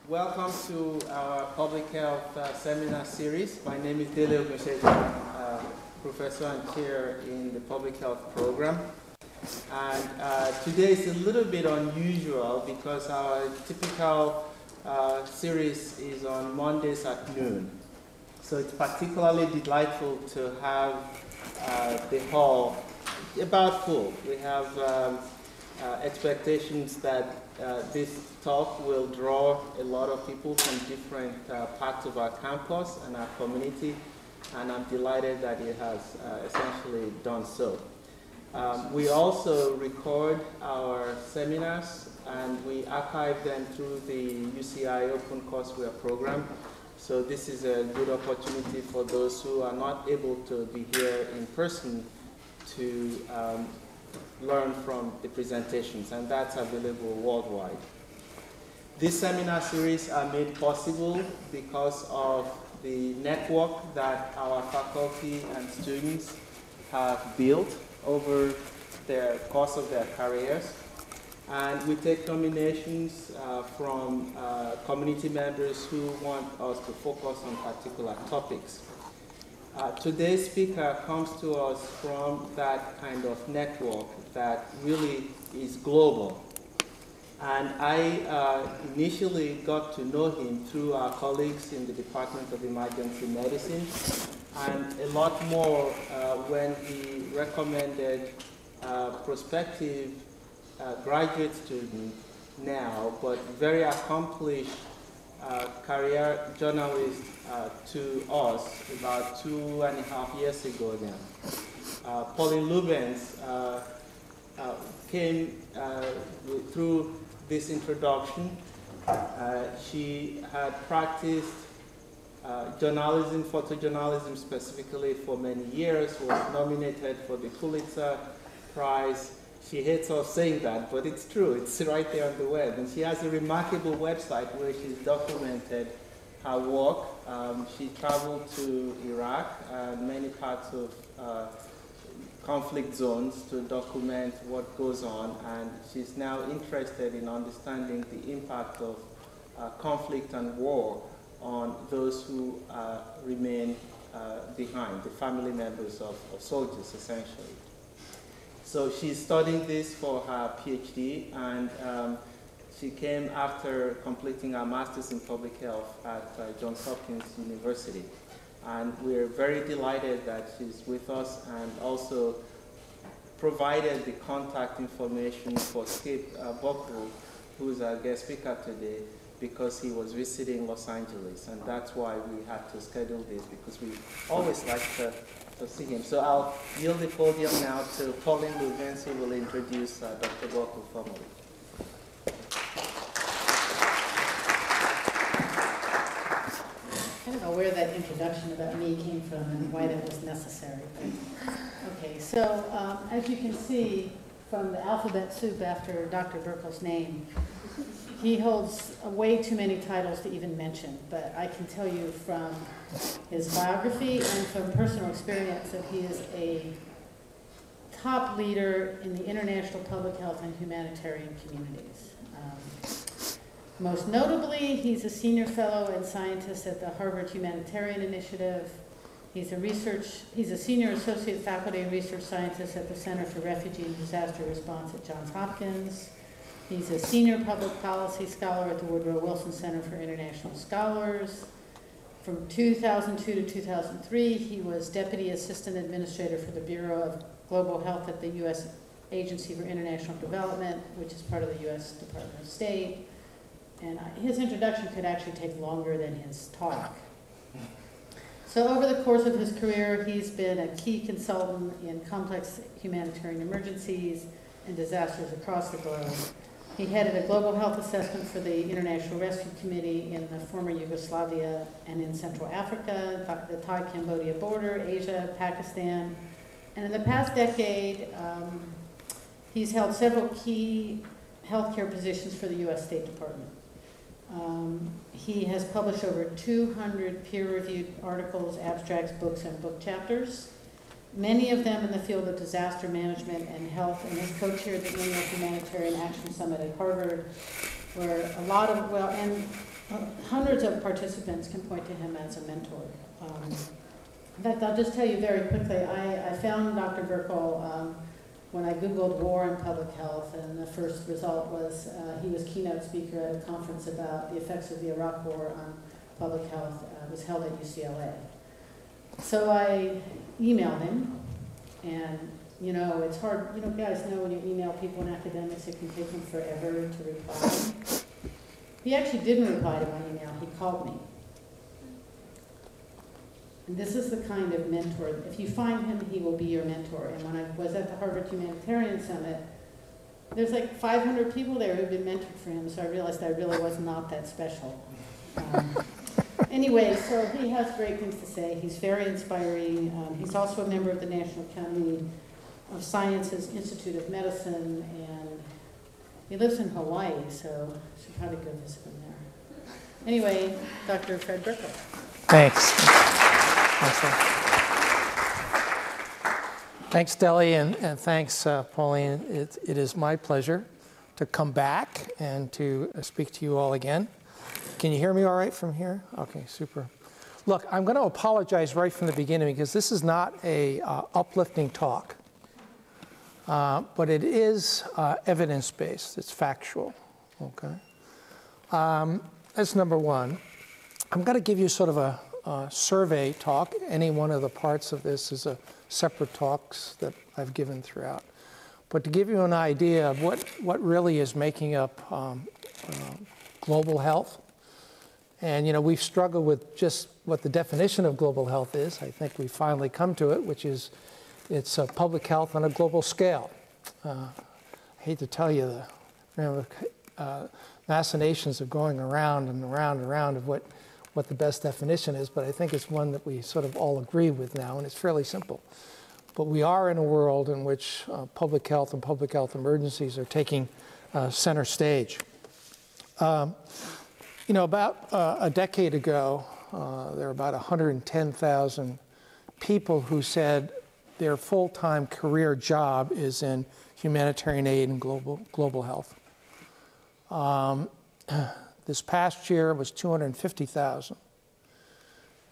Welcome to our public health seminar series. My name is Dele Ogoshegun, professor and chair in the public health program. And today is a little bit unusual because our typical series is on Mondays at noon. So it's particularly delightful to have the hall about full. We have expectations that this talk will draw a lot of people from different parts of our campus and our community, and I'm delighted that it has essentially done so. We also record our seminars and we archive them through the UCI Open Courseware program. So this is a good opportunity for those who are not able to be here in person to learn from the presentations, and that's available worldwide. These seminar series are made possible because of the network that our faculty and students have built over the course of their careers. And we take nominations from community members who want us to focus on particular topics. Today's speaker comes to us from that kind of network that really is global. And I initially got to know him through our colleagues in the Department of Emergency Medicine, and a lot more when he recommended prospective graduate student now, but very accomplished career journalist to us about 2.5 years ago now. Pauline Lubens came through this introduction. She had practiced journalism, photojournalism specifically for many years, was nominated for the Pulitzer Prize. She hates us saying that, but it's true. It's right there on the web. And she has a remarkable website where she's documented her work. She traveled to Iraq and many parts of conflict zones to document what goes on, and she's now interested in understanding the impact of conflict and war on those who remain behind, the family members of soldiers, essentially. So she's studying this for her PhD, and she came after completing her master's in public health at Johns Hopkins University. And we're very delighted that she's with us, and also provided the contact information for Skip Boku, who's our guest speaker today, because he was visiting Los Angeles. And that's why we had to schedule this, because we always like to see him. So I'll yield the podium now to Pauline Lubens, who will introduce Dr. Boku formally. I don't know where that introduction about me came from and why that was necessary. Okay, so as you can see from the alphabet soup after Dr. Burkle's name, he holds way too many titles to even mention, but I can tell you from his biography and from personal experience that he is a top leader in the international public health and humanitarian communities. Most notably, he's a senior fellow and scientist at the Harvard Humanitarian Initiative. He's a senior associate faculty and research scientist at the Center for Refugee and Disaster Response at Johns Hopkins. He's a senior public policy scholar at the Woodrow Wilson Center for International Scholars. From 2002 to 2003, he was deputy assistant administrator for the Bureau of Global Health at the U.S. Agency for International Development, which is part of the U.S. Department of State. And his introduction could actually take longer than his talk. So over the course of his career, he's been a key consultant in complex humanitarian emergencies and disasters across the globe. He headed a global health assessment for the International Rescue Committee in the former Yugoslavia and in Central Africa, the Thai-Cambodia border, Asia, Pakistan. And in the past decade, he's held several key healthcare positions for the U.S. State Department. He has published over 200 peer-reviewed articles, abstracts, books, and book chapters, many of them in the field of disaster management and health, and has co-chaired the annual Humanitarian Action Summit at Harvard where a lot of, well, and hundreds of participants can point to him as a mentor. In fact, I'll just tell you very quickly, I found Dr. Burkle when I Googled war and public health, and the first result was he was keynote speaker at a conference about the effects of the Iraq War on public health. It was held at UCLA. So I emailed him, and you know, it's hard, you know, guys know when you email people in academics, it can take them forever to reply. He actually didn't reply to my email, he called me. And this is the kind of mentor, if you find him, he will be your mentor. And when I was at the Harvard Humanitarian Summit, there's like 500 people there who've been mentored for him, so I realized I really was not that special. Anyway, so he has great things to say. He's very inspiring. He's also a member of the National Academy of Sciences Institute of Medicine, and he lives in Hawaii, so I should probably go visit him there. Anyway, Dr. Fred Burkle. Thanks. Thanks, Deli, and thanks, Pauline. It is my pleasure to come back and to speak to you all again. Can you hear me all right from here? Okay, super. Look, I'm going to apologize right from the beginning because this is not a uplifting talk, but it is evidence-based. It's factual, okay? That's number one. I'm going to give you sort of a survey talk. Any one of the parts of this is a separate talks that I've given throughout. But to give you an idea of what really is making up global health, and you know, we've struggled with just what the definition of global health is. I think we've finally come to it, which is it's public health on a global scale. I hate to tell you, machinations of going around and around and around of what the best definition is, but I think it's one that we sort of all agree with now, and it's fairly simple. But we are in a world in which public health and public health emergencies are taking center stage. You know, about a decade ago, there were about 110,000 people who said their full-time career job is in humanitarian aid and global health. This past year was 250,000.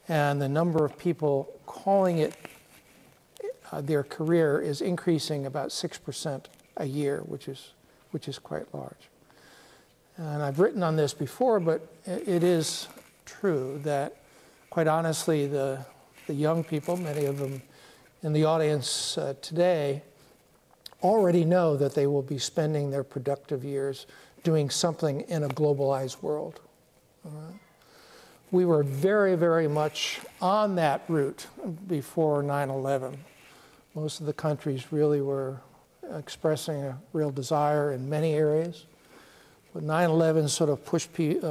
And the number of people calling it their career is increasing about 6% a year, which is quite large. And I've written on this before, but it is true that, quite honestly, the young people, many of them in the audience today, already know that they will be spending their productive years doing something in a globalized world. All right? We were very, very much on that route before 9/11. Most of the countries really were expressing a real desire in many areas. But 9/11 sort of pushed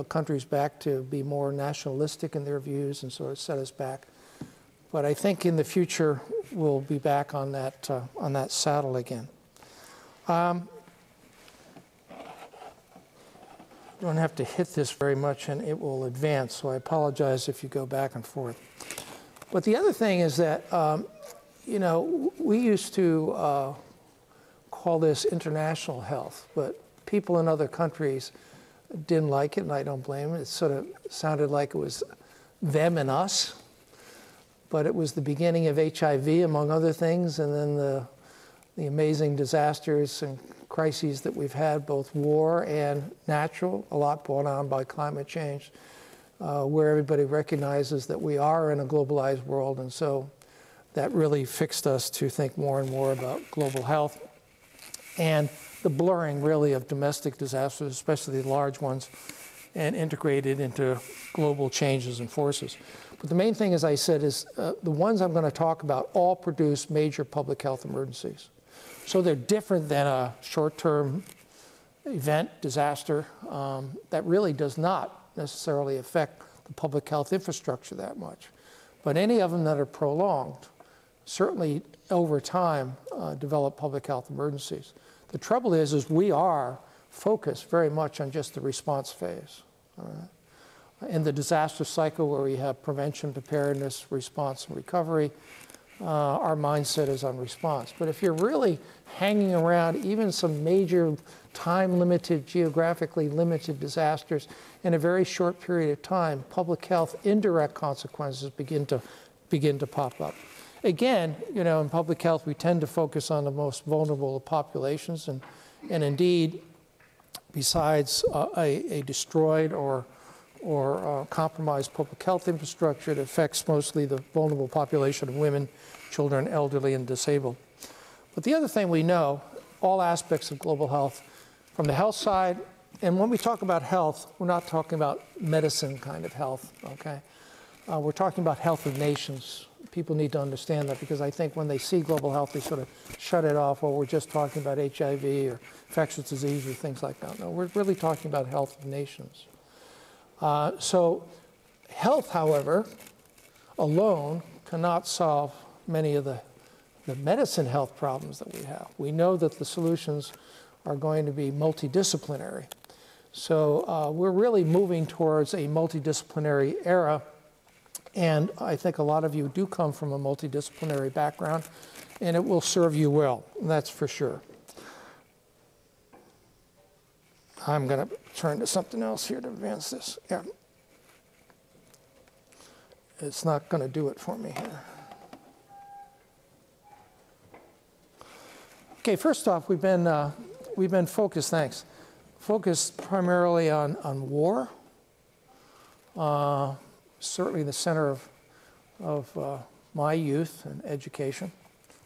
countries back to be more nationalistic in their views and sort of set us back. But I think in the future, we'll be back on that saddle again. You don't have to hit this very much and it will advance, so I apologize if you go back and forth. But the other thing is that, you know, we used to call this international health, but people in other countries didn't like it, and I don't blame them. It sort of sounded like it was them and us, but it was the beginning of HIV, among other things, and then the amazing disasters and crises that we've had, both war and natural, a lot brought on by climate change, where everybody recognizes that we are in a globalized world, and so that really fixed us to think more and more about global health and the blurring, really, of domestic disasters, especially the large ones, and integrated into global changes and forces. But the main thing, as I said, is the ones I'm going to talk about all produce major public health emergencies. So they're different than a short-term event, disaster, that really does not necessarily affect the public health infrastructure that much. But any of them that are prolonged, certainly over time, develop public health emergencies. The trouble is we are focused very much on just the response phase. All right? In the disaster cycle, where we have prevention, preparedness, response, and recovery, our mindset is on response. But if you're really hanging around even some major time-limited, geographically limited disasters in a very short period of time, public health indirect consequences begin to pop up. Again, you know, in public health, we tend to focus on the most vulnerable populations, and indeed, besides a destroyed or compromised public health infrastructure, it affects mostly the vulnerable population of women, children, elderly, and disabled. But the other thing we know, all aspects of global health, from the health side, and when we talk about health, we're not talking about medicine kind of health, okay? We're talking about health of nations. People need to understand that, because I think when they see global health, they sort of shut it off, or we're just talking about HIV or infectious disease or things like that. No, we're really talking about health of nations. So health, however, alone cannot solve many of the medicine health problems that we have. We know that the solutions are going to be multidisciplinary. So we're really moving towards a multidisciplinary era. And I think a lot of you do come from a multidisciplinary background, and it will serve you well, that's for sure. I'm going to turn to something else here to advance this. Yeah. It's not going to do it for me here. Okay, first off, we've been focused primarily on war. Certainly the center of my youth and education,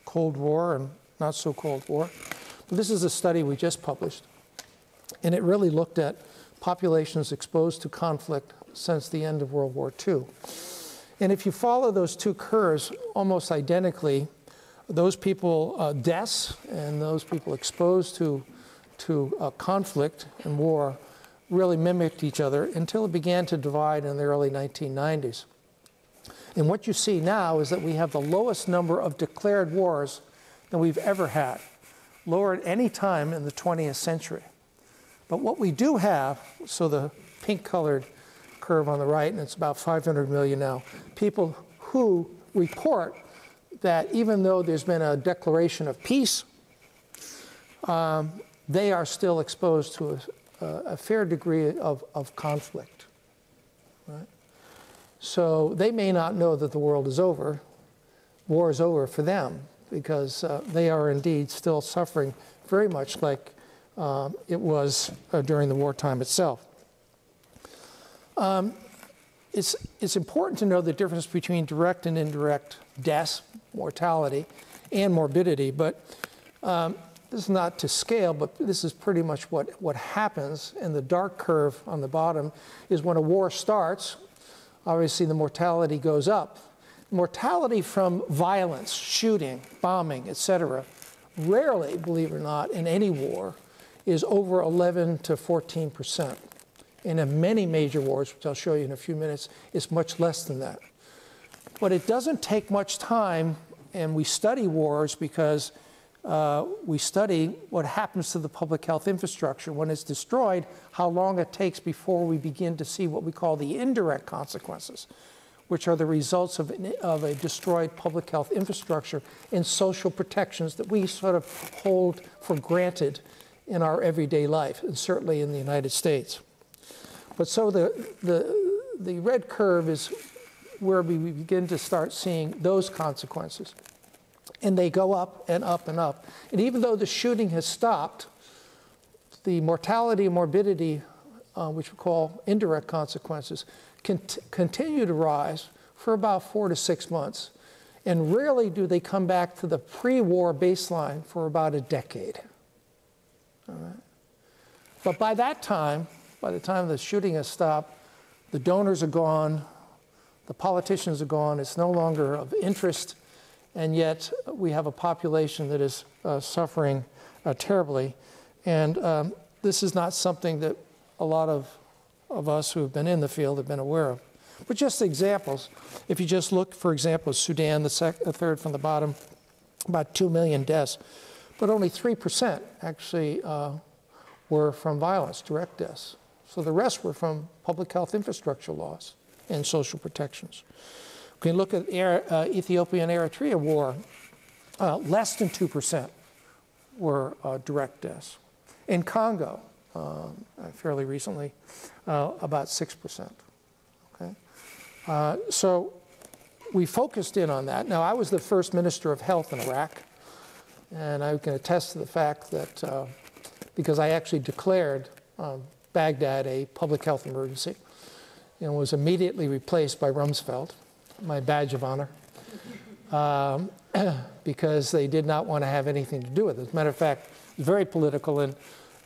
Cold War and not so Cold War. But this is a study we just published, and it really looked at populations exposed to conflict since the end of World War II. And if you follow those two curves almost identically, those people, deaths, and those people exposed to conflict and war really mimicked each other until it began to divide in the early 1990s. And what you see now is that we have the lowest number of declared wars than we've ever had, lower at any time in the 20th century. But what we do have, so the pink-colored curve on the right, and it's about 500 million now, people who report that even though there's been a declaration of peace, they are still exposed to a fair degree of conflict, right? So they may not know that the world is over. War is over for them, because they are indeed still suffering very much like it was during the wartime itself. It's important to know the difference between direct and indirect deaths, mortality, and morbidity, but this is not to scale, but this is pretty much what happens. And the dark curve on the bottom is when a war starts, obviously the mortality goes up. Mortality from violence, shooting, bombing, etc., rarely, believe it or not, in any war is over 11 to 14%. And in many major wars, which I'll show you in a few minutes, it's much less than that. But it doesn't take much time, and we study wars because we study what happens to the public health infrastructure when it's destroyed, how long it takes before we begin to see what we call the indirect consequences, which are the results of a destroyed public health infrastructure and social protections that we sort of hold for granted in our everyday life, and certainly in the United States. But so the red curve is where we begin to start seeing those consequences. And they go up and up and up. And even though the shooting has stopped, the mortality and morbidity, which we call indirect consequences, continue to rise for about 4 to 6 months. And rarely do they come back to the pre-war baseline for about a decade. All right? But by that time, by the time the shooting has stopped, the donors are gone, the politicians are gone, it's no longer of interest, and yet we have a population that is suffering terribly. And this is not something that a lot of us who have been in the field have been aware of. But just examples, if you just look, for example, Sudan, the third from the bottom, about 2 million deaths, but only 3% actually were from violence, direct deaths. So the rest were from public health infrastructure loss and social protections. You can look at Ethiopia and Eritrea war, less than 2% were direct deaths. In Congo, fairly recently, about 6%. Okay? So we focused in on that. Now, I was the first Minister of Health in Iraq, and I can attest to the fact that because I actually declared Baghdad a public health emergency and was immediately replaced by Rumsfeld, my badge of honor, because they did not want to have anything to do with it. As a matter of fact, it was very political, and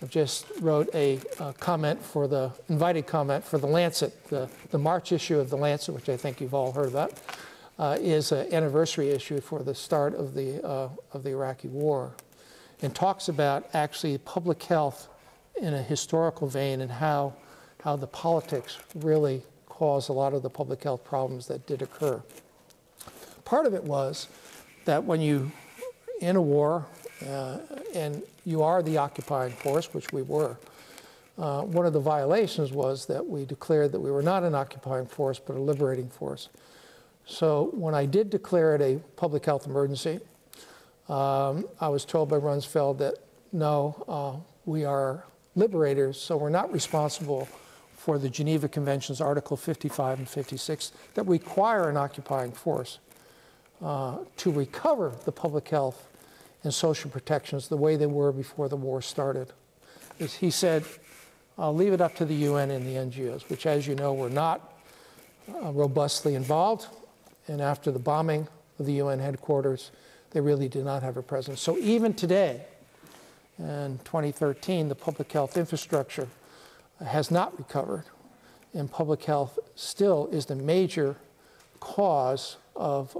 I just wrote a comment for the, invited comment for the Lancet, the March issue of the Lancet, which I think you've all heard about, is an anniversary issue for the start of the Iraqi war, and talks about actually public health in a historical vein and how the politics really caused a lot of the public health problems that did occur. Part of it was that when you, in a war, and you are the occupying force, which we were, one of the violations was that we declared that we were not an occupying force, but a liberating force. So when I did declare it a public health emergency, I was told by Rumsfeld that, no, we are liberators, so we're not responsible for the Geneva Conventions, Article 55 and 56, that require an occupying force to recover the public health and social protections the way they were before the war started. He said, I'll leave it up to the UN and the NGOs, which, as you know, were not robustly involved. And after the bombing of the UN headquarters, they really did not have a presence. So even today, in 2013, the public health infrastructure has not recovered, and public health still is the major cause of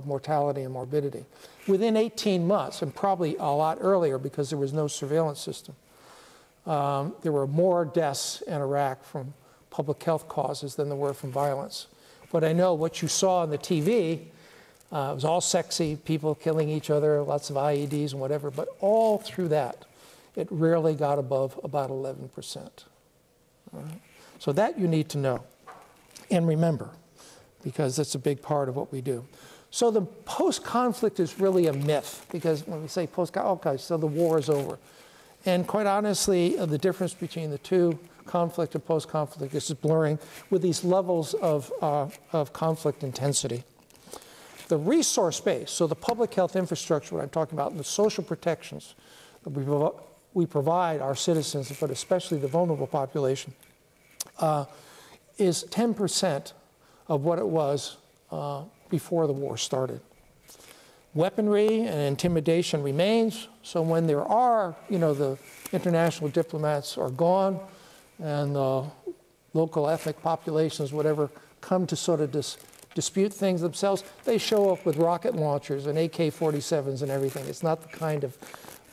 mortality and morbidity. Within 18 months, and probably a lot earlier because there was no surveillance system, there were more deaths in Iraq from public health causes than there were from violence. But I know what you saw on the TV, it was all sexy, people killing each other, lots of IEDs and whatever, but all through that, it rarely got above about 11%. All right? So that you need to know and remember, because it's a big part of what we do. So the post-conflict is really a myth, because when we say post-conflict, okay, so the war is over. And quite honestly, the difference between the two, conflict and post-conflict, is blurring with these levels of conflict intensity. The resource base, so the public health infrastructure, what I'm talking about, and the social protections that we provide our citizens, but especially the vulnerable population, is 10% of what it was before the war started. Weaponry and intimidation remains, so when there are, the international diplomats are gone and the local ethnic populations, whatever, come to sort of dispute things themselves, they show up with rocket launchers and AK-47s and everything. It's not the kind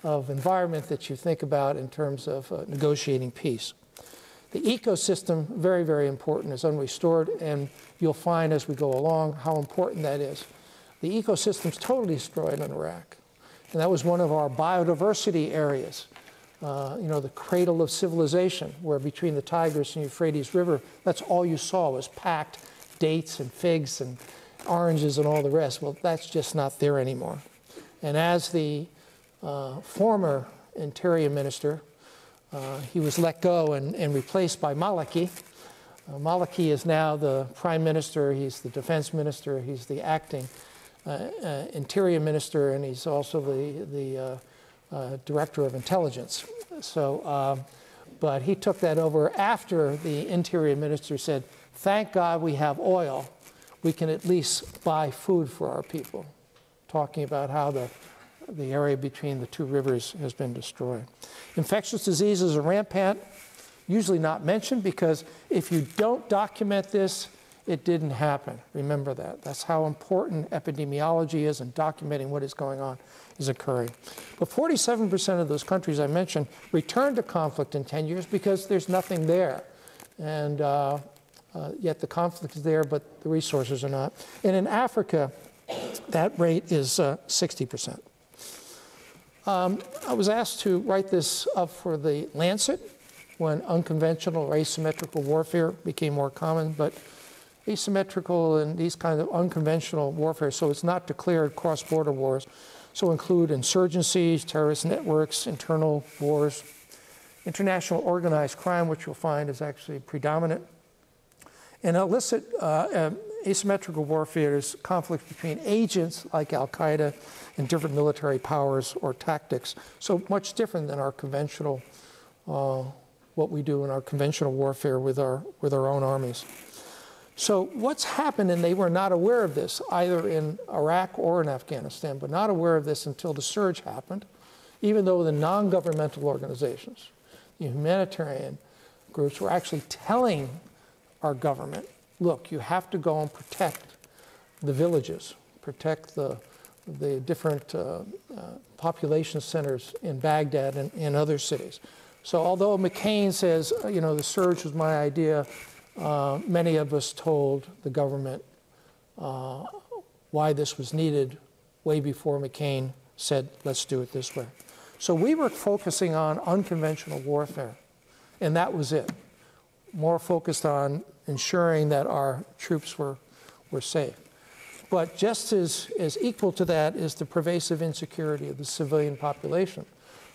of environment that you think about in terms of negotiating peace. The ecosystem, very, very important, is unrestored, and you'll find as we go along how important that is. The ecosystem's totally destroyed in Iraq, and that was one of our biodiversity areas. The cradle of civilization, where between the Tigris and Euphrates River, that's all you saw was packed dates and figs and oranges and all the rest. Well, that's just not there anymore. And as the former Interior Minister, he was let go and replaced by Maliki. Maliki is now the Prime Minister, he's the Defense Minister, he's the acting Interior Minister, and he's also the Director of Intelligence. So, but he took that over after the Interior Minister said, thank God we have oil, we can at least buy food for our people, talking about how the area between the two rivers has been destroyed. Infectious diseases are rampant, usually not mentioned, because if you don't document this, it didn't happen. Remember that. That's how important epidemiology is, and documenting what is going on is occurring. But 47% of those countries I mentioned return to conflict in 10 years because there's nothing there. And yet the conflict is there, but the resources are not. And in Africa, that rate is 60%. I was asked to write this up for the Lancet when unconventional or asymmetrical warfare became more common, but asymmetrical and these kinds of unconventional warfare, so it's not declared cross-border wars, so include insurgencies, terrorist networks, internal wars, international organized crime, which you'll find is actually predominant, and illicit asymmetrical warfare is conflict between agents like Al-Qaeda and different military powers or tactics, so much different than our conventional, what we do in our conventional warfare with our own armies. So what's happened, and they were not aware of this, either in Iraq or in Afghanistan, but not aware of this until the surge happened, even though the non-governmental organizations, the humanitarian groups, were actually telling our government, look, you have to go and protect the villages, protect the different population centers in Baghdad and in other cities. So although McCain says, the surge was my idea, many of us told the government why this was needed way before McCain said, let's do it this way. So we were focusing on unconventional warfare, and that was it. More focused on ensuring that our troops were safe. But just as equal to that is the pervasive insecurity of the civilian population.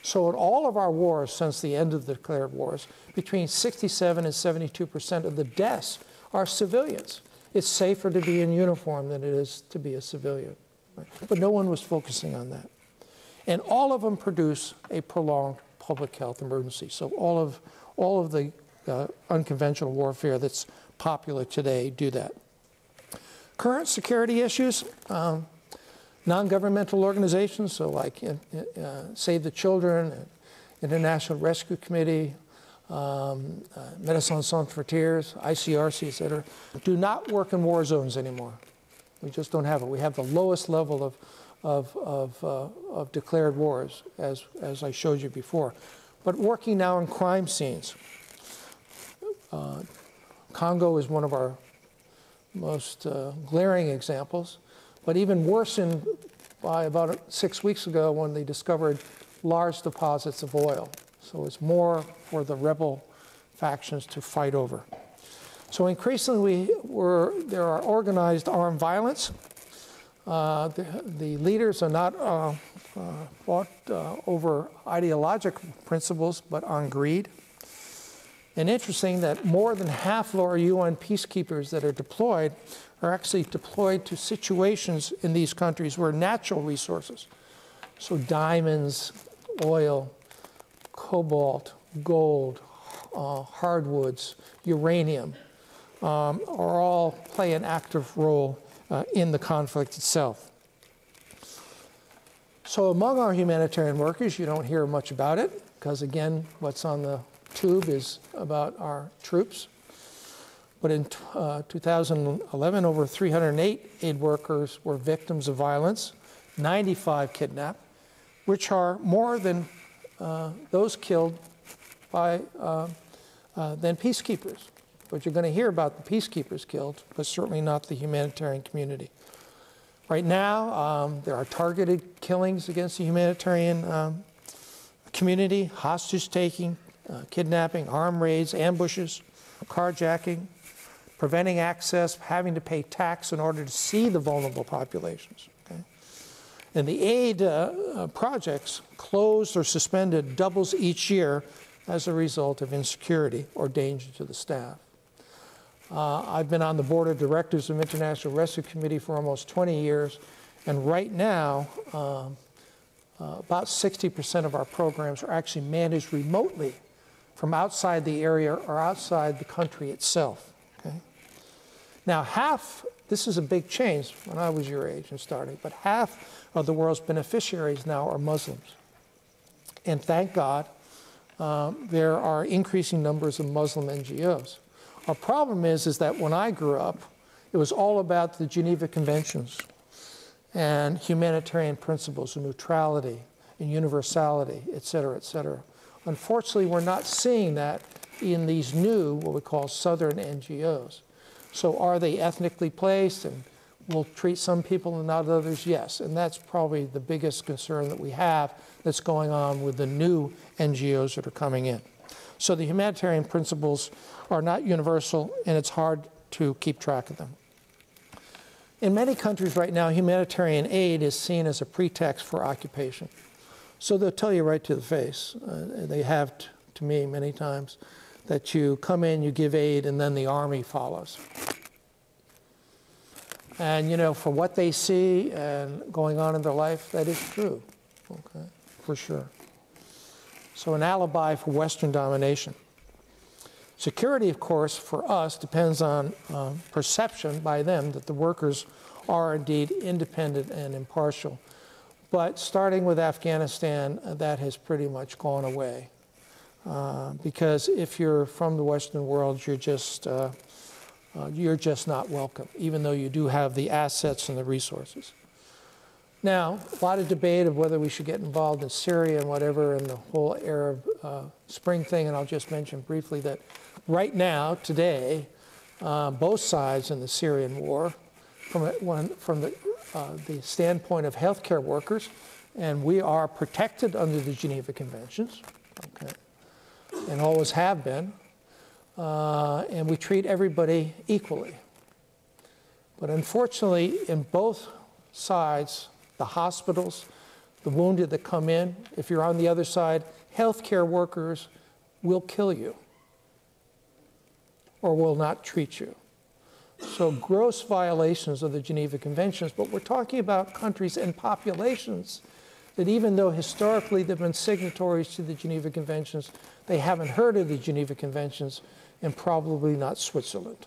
So in all of our wars since the end of the declared wars, between 67 and 72% of the deaths are civilians. It's safer to be in uniform than it is to be a civilian. Right? But no one was focusing on that. And all of them produce a prolonged public health emergency. So all of the unconventional warfare that's popular today do that. Current security issues, non-governmental organizations, so like Save the Children, International Rescue Committee, Médecins Sans Frontières, ICRC, et cetera, do not work in war zones anymore. We just don't have it. We have the lowest level of declared wars, as I showed you before. But working now in crime scenes. Congo is one of our most glaring examples, but even worsened by about 6 weeks ago when they discovered large deposits of oil. So it's more for the rebel factions to fight over. So increasingly, there are organized armed violence. The leaders are not fought over ideological principles, but on greed. And interesting that more than half of our UN peacekeepers that are deployed are actually deployed to situations in these countries where natural resources, so diamonds, oil, cobalt, gold, hardwoods, uranium, are all play an active role in the conflict itself. So among our humanitarian workers, you don't hear much about it, because again, what's on the tube is about our troops. But in 2011, over 308 aid workers were victims of violence, 95 kidnapped, which are more than those killed by than peacekeepers. But you're going to hear about the peacekeepers killed, but certainly not the humanitarian community. Right now, there are targeted killings against the humanitarian community, hostage-taking, kidnapping, armed raids, ambushes, carjacking, preventing access, having to pay tax in order to see the vulnerable populations. Okay? And the aid projects closed or suspended doubles each year as a result of insecurity or danger to the staff. I've been on the board of directors of International Rescue Committee for almost 20 years, and right now, about 60% of our programs are actually managed remotely from outside the area or outside the country itself. Okay? Now, this is a big change when I was your age and starting, but half of the world's beneficiaries now are Muslims. And thank God, there are increasing numbers of Muslim NGOs. Our problem is that when I grew up, it was all about the Geneva Conventions and humanitarian principles of neutrality and universality, et cetera, et cetera. Unfortunately, we're not seeing that in these new, what we call Southern NGOs. So are they ethnically placed and will treat some people and not others? Yes, and that's probably the biggest concern that we have that's going on with the new NGOs that are coming in. So the humanitarian principles are not universal, and it's hard to keep track of them. In many countries right now, humanitarian aid is seen as a pretext for occupation. So they'll tell you right to the face, they have to me many times, that you come in, you give aid, and then the army follows. And you know, for what they see and going on in their life, that is true, okay, for sure. So an alibi for Western domination. Security, of course, for us depends on perception by them that the workers are indeed independent and impartial. But starting with Afghanistan, that has pretty much gone away. Because if you're from the Western world, you're just not welcome, even though you do have the assets and the resources. Now, a lot of debate of whether we should get involved in Syria and whatever, and the whole Arab Spring thing, and I'll just mention briefly that right now, today, both sides in the Syrian war, from the standpoint of healthcare workers, and we are protected under the Geneva Conventions, okay, and always have been, and we treat everybody equally. But unfortunately, in both sides, the hospitals, the wounded that come in, if you're on the other side, healthcare workers will kill you or will not treat you. So gross violations of the Geneva Conventions, but we're talking about countries and populations that even though historically they've been signatories to the Geneva Conventions, they haven't heard of the Geneva Conventions, and probably not Switzerland.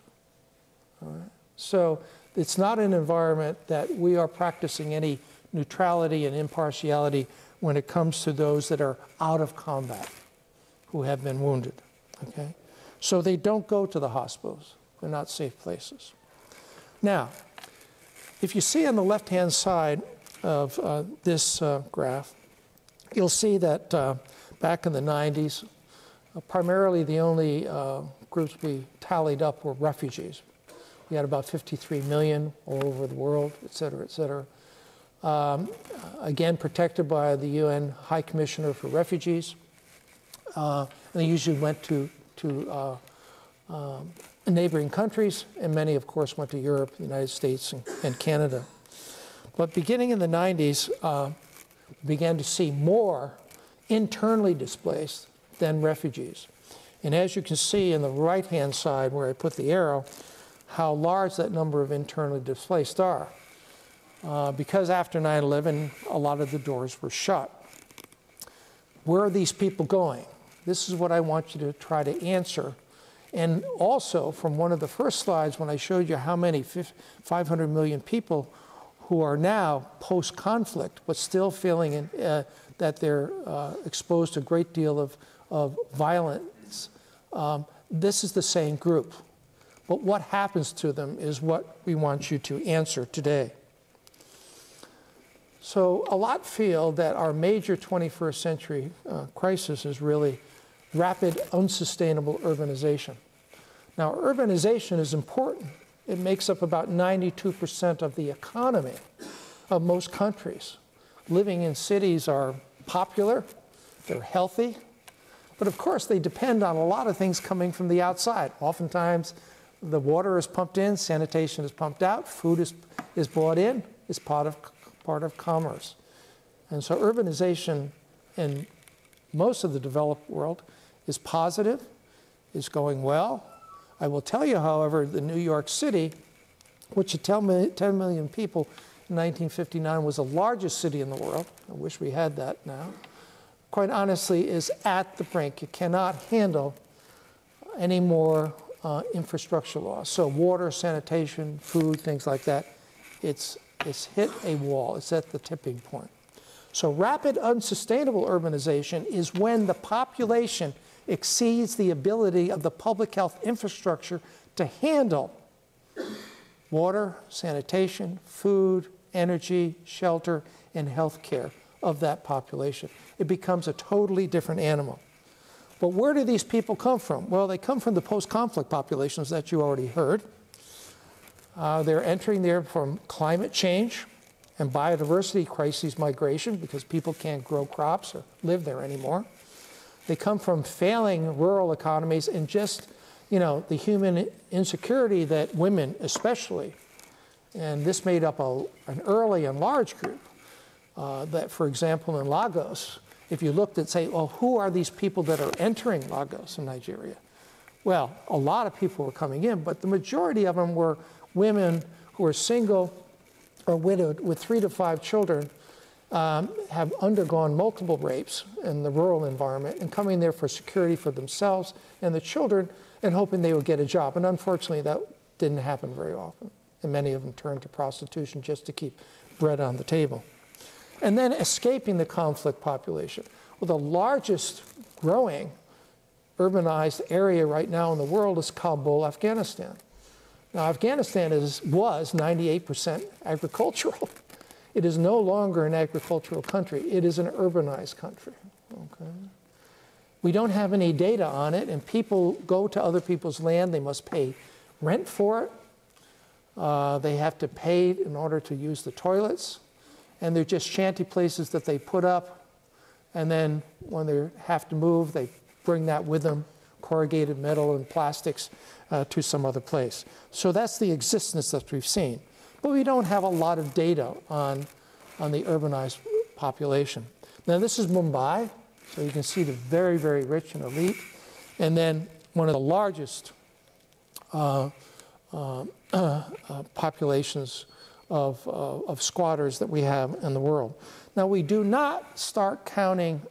All right? So it's not an environment that we are practicing any neutrality and impartiality when it comes to those that are out of combat, who have been wounded, okay? So they don't go to the hospitals. They're not safe places. Now, if you see on the left-hand side of this graph, you'll see that back in the 90s, primarily the only groups we tallied up were refugees. We had about 53 million all over the world, et cetera, et cetera. Again, protected by the UN High Commissioner for Refugees. And they usually went to neighboring countries, and many, of course, went to Europe, the United States, and Canada. But beginning in the 90s, we began to see more internally displaced than refugees. And as you can see in the right-hand side where I put the arrow, how large that number of internally displaced are. Because after 9/11, a lot of the doors were shut. Where are these people going? This is what I want you to try to answer. And also, from one of the first slides when I showed you how many 500 million people who are now post-conflict, but still feeling that they're exposed to a great deal of violence, this is the same group. But what happens to them is what we want you to answer today. So a lot feel that our major 21st century crisis is really rapid, unsustainable urbanization. Now, urbanization is important. It makes up about 92% of the economy of most countries. Living in cities are popular, they're healthy, but of course they depend on a lot of things coming from the outside. Oftentimes the water is pumped in, sanitation is pumped out, food is brought in, is part of commerce. And so urbanization in most of the developed world is positive, is going well. I will tell you, however, that New York City, which had 10 million people in 1959, was the largest city in the world. I wish we had that now. Quite honestly, is at the brink. It cannot handle any more infrastructure loss. So water, sanitation, food, things like that, it's hit a wall. It's at the tipping point. So rapid, unsustainable urbanization is when the population exceeds the ability of the public health infrastructure to handle water, sanitation, food, energy, shelter, and health care of that population. It becomes a totally different animal. But where do these people come from? Well, they come from the post-conflict populations that you already heard. They're entering there from climate change and biodiversity crises migration because people can't grow crops or live there anymore. They come from failing rural economies and just the human insecurity that women especially, and this made up an early and large group, that, for example, in Lagos, if you looked at, say, well, who are these people that are entering Lagos in Nigeria? Well, a lot of people were coming in, but the majority of them were women who were single or widowed with 3 to 5 children, have undergone multiple rapes in the rural environment and coming there for security for themselves and the children and hoping they would get a job. And unfortunately, that didn't happen very often. And many of them turned to prostitution just to keep bread on the table. And then escaping the conflict population. Well, the largest growing urbanized area right now in the world is Kabul, Afghanistan. Now, Afghanistan was 98% agricultural. It is no longer an agricultural country. It is an urbanized country. Okay. We don't have any data on it, and people go to other people's land. They must pay rent for it. They have to pay in order to use the toilets. And they're just shanty places that they put up. And then when they have to move, they bring that with them, corrugated metal and plastics, to some other place. So that's the existence that we've seen. But we don't have a lot of data on the urbanized population. Now, this is Mumbai. So you can see the very, very rich and elite. And then one of the largest populations of squatters that we have in the world. Now, we do not start counting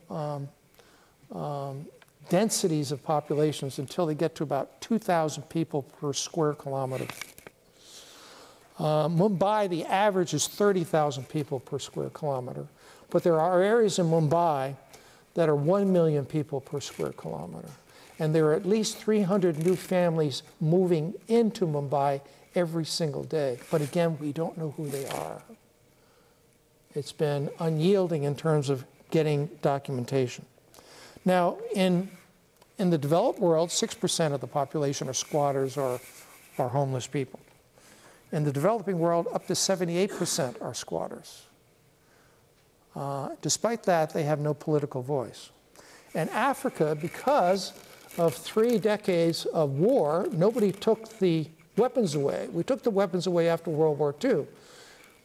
densities of populations until they get to about 2,000 people per square kilometer. Mumbai, the average is 30,000 people per square kilometer. But there are areas in Mumbai that are 1 million people per square kilometer. And there are at least 300 new families moving into Mumbai every single day. But again, we don't know who they are. It's been unyielding in terms of getting documentation. Now, in the developed world, 6% of the population are squatters or are homeless people. In the developing world, up to 78% are squatters. Despite that, they have no political voice. And Africa, because of 3 decades of war, nobody took the weapons away. We took the weapons away after World War II,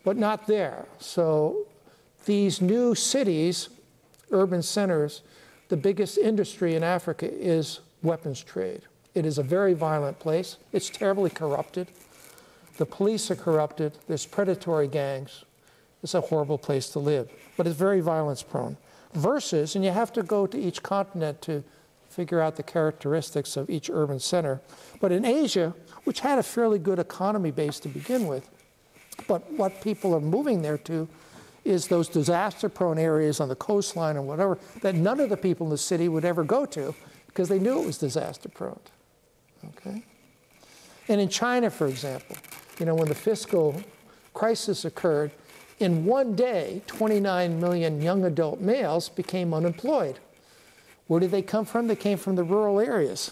but not there. So these new cities, urban centers, the biggest industry in Africa is weapons trade. It is a very violent place. It's terribly corrupted. The police are corrupted. There's predatory gangs. It's a horrible place to live, but it's very violence prone. Versus, and you have to go to each continent to figure out the characteristics of each urban center. But in Asia, which had a fairly good economy base to begin with, but what people are moving there to is those disaster-prone areas on the coastline and whatever that none of the people in the city would ever go to because they knew it was disaster-prone. Okay? And in China, for example, when the fiscal crisis occurred, in one day, 29 million young adult males became unemployed. Where did they come from? They came from the rural areas.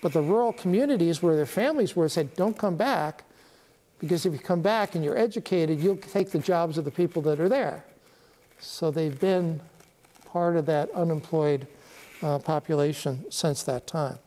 But the rural communities where their families were said, don't come back, because if you come back and you're educated, you'll take the jobs of the people that are there. So they've been part of that unemployed population since that time.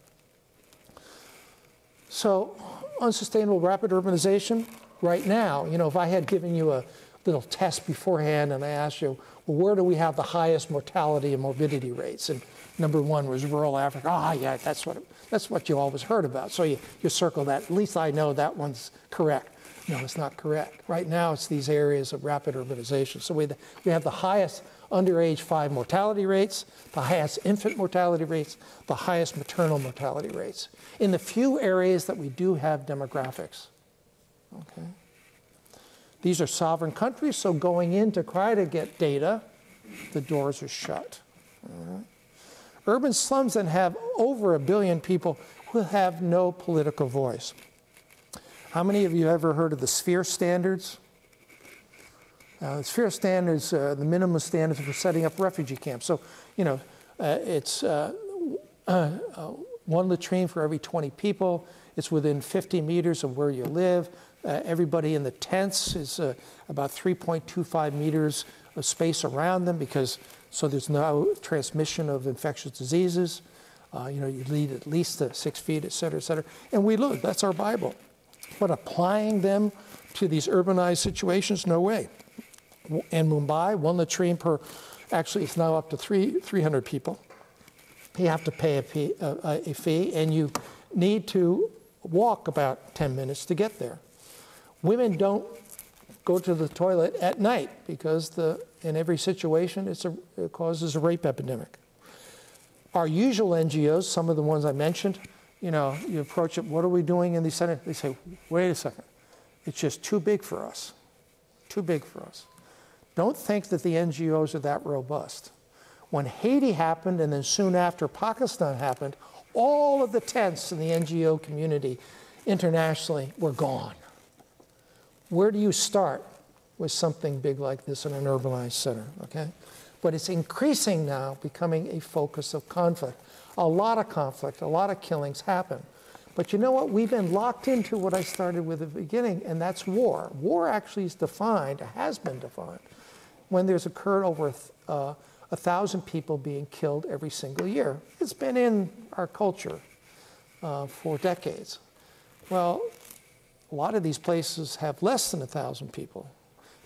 So unsustainable rapid urbanization, right now, if I had given you a little test beforehand and I asked you, well, where do we have the highest mortality and morbidity rates? And number 1 was rural Africa. Yeah, that's what you always heard about. So you circle that. At least I know that one's correct. No, it's not correct. Right now, it's these areas of rapid urbanization. So we have the highest underage 5 mortality rates, the highest infant mortality rates, the highest maternal mortality rates, in the few areas that we do have demographics. Okay. These are sovereign countries, so going in to try to get data, the doors are shut. All right. Urban slums then have over 1 billion people who have no political voice. How many of you ever heard of the sphere standards? The sphere standards, the minimum standards for setting up refugee camps. So, it's 1 latrine for every 20 people. It's within 50 meters of where you live. Everybody in the tents is about 3.25 meters of space around them so there's no transmission of infectious diseases. You lead at least 6 feet, et cetera, and we lose. That's our Bible. But applying them to these urbanized situations, no way. In Mumbai, 1 latrine per, actually it's now up to 300 people. You have to pay a fee, and you need to walk about 10 minutes to get there. Women don't go to the toilet at night because in every situation it causes a rape epidemic. Our usual NGOs, some of the ones I mentioned, you approach it, what are we doing in these centers? They say, wait a second, it's just too big for us, too big for us. Don't think that the NGOs are that robust. When Haiti happened and then soon after Pakistan happened, all of the tents in the NGO community internationally were gone. Where do you start with something big like this in an urbanized center, okay? But it's increasing now, becoming a focus of conflict. A lot of conflict, a lot of killings happen. But you know what? We've been locked into what I started with at the beginning, and that's war. War actually is defined, has been defined, when there's occurred over 1,000 people being killed every single year. It's been in our culture for decades. Well, a lot of these places have less than 1,000 people.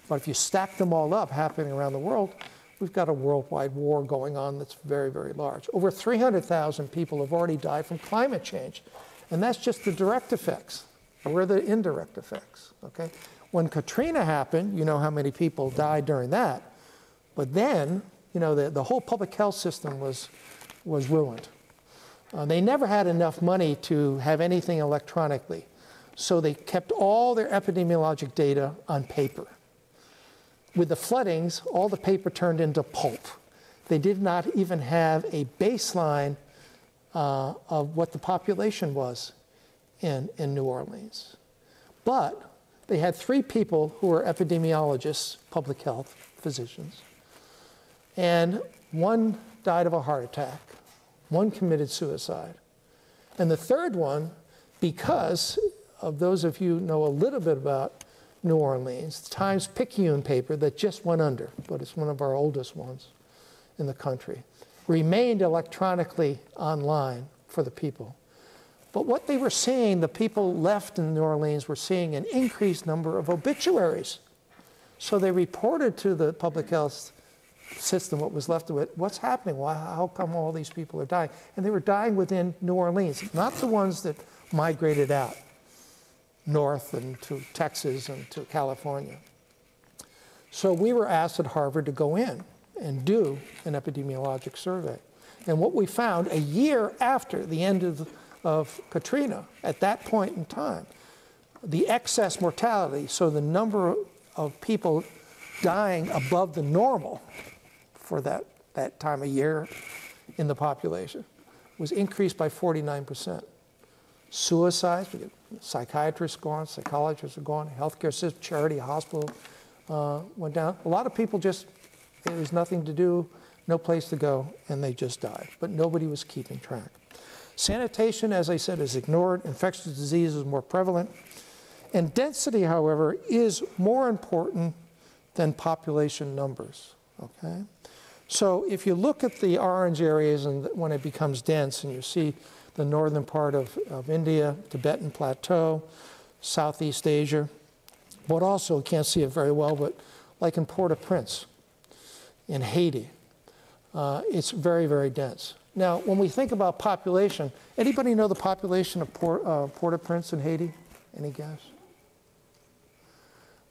But if you stack them all up happening around the world, we've got a worldwide war going on that's very, very large. Over 300,000 people have already died from climate change. And that's just the direct effects. Or the indirect effects, okay? When Katrina happened, you know how many people died during that. But then, the whole public health system was ruined. They never had enough money to have anything electronically. So they kept all their epidemiologic data on paper. With the floodings, all the paper turned into pulp. They did not even have a baseline of what the population was in New Orleans. But they had 3 people who were epidemiologists, public health physicians, and 1 died of a heart attack, 1 committed suicide, and the 3rd one, because of those of you who know a little bit about New Orleans, the Times-Picayune paper that just went under, but it's one of our oldest ones in the country, remained electronically online for the people. But what they were seeing, the people left in New Orleans were seeing an increased number of obituaries. So they reported to the public health system, what was left of it, what's happening? Why, how come all these people are dying? And they were dying within New Orleans, not the ones that migrated out north and to Texas and to California. So we were asked at Harvard to go in and do an epidemiologic survey. And what we found a year after the end of Katrina, at that point in time, the excess mortality, so the number of people dying above the normal for that time of year in the population, was increased by 49%. Suicides, psychiatrists gone, psychologists are gone, healthcare system, charity, hospital went down. A lot of people just, there was nothing to do, no place to go, and they just died. But nobody was keeping track. Sanitation, as I said, is ignored. Infectious disease is more prevalent. And density, however, is more important than population numbers, okay? So if you look at the orange areas and when it becomes dense, and you see the northern part of India, Tibetan Plateau, Southeast Asia, but also, you can't see it very well, but like in Port-au-Prince, in Haiti, it's very, very dense. Now, when we think about population, anybody know the population of Port-au-Prince in Haiti? Any guess?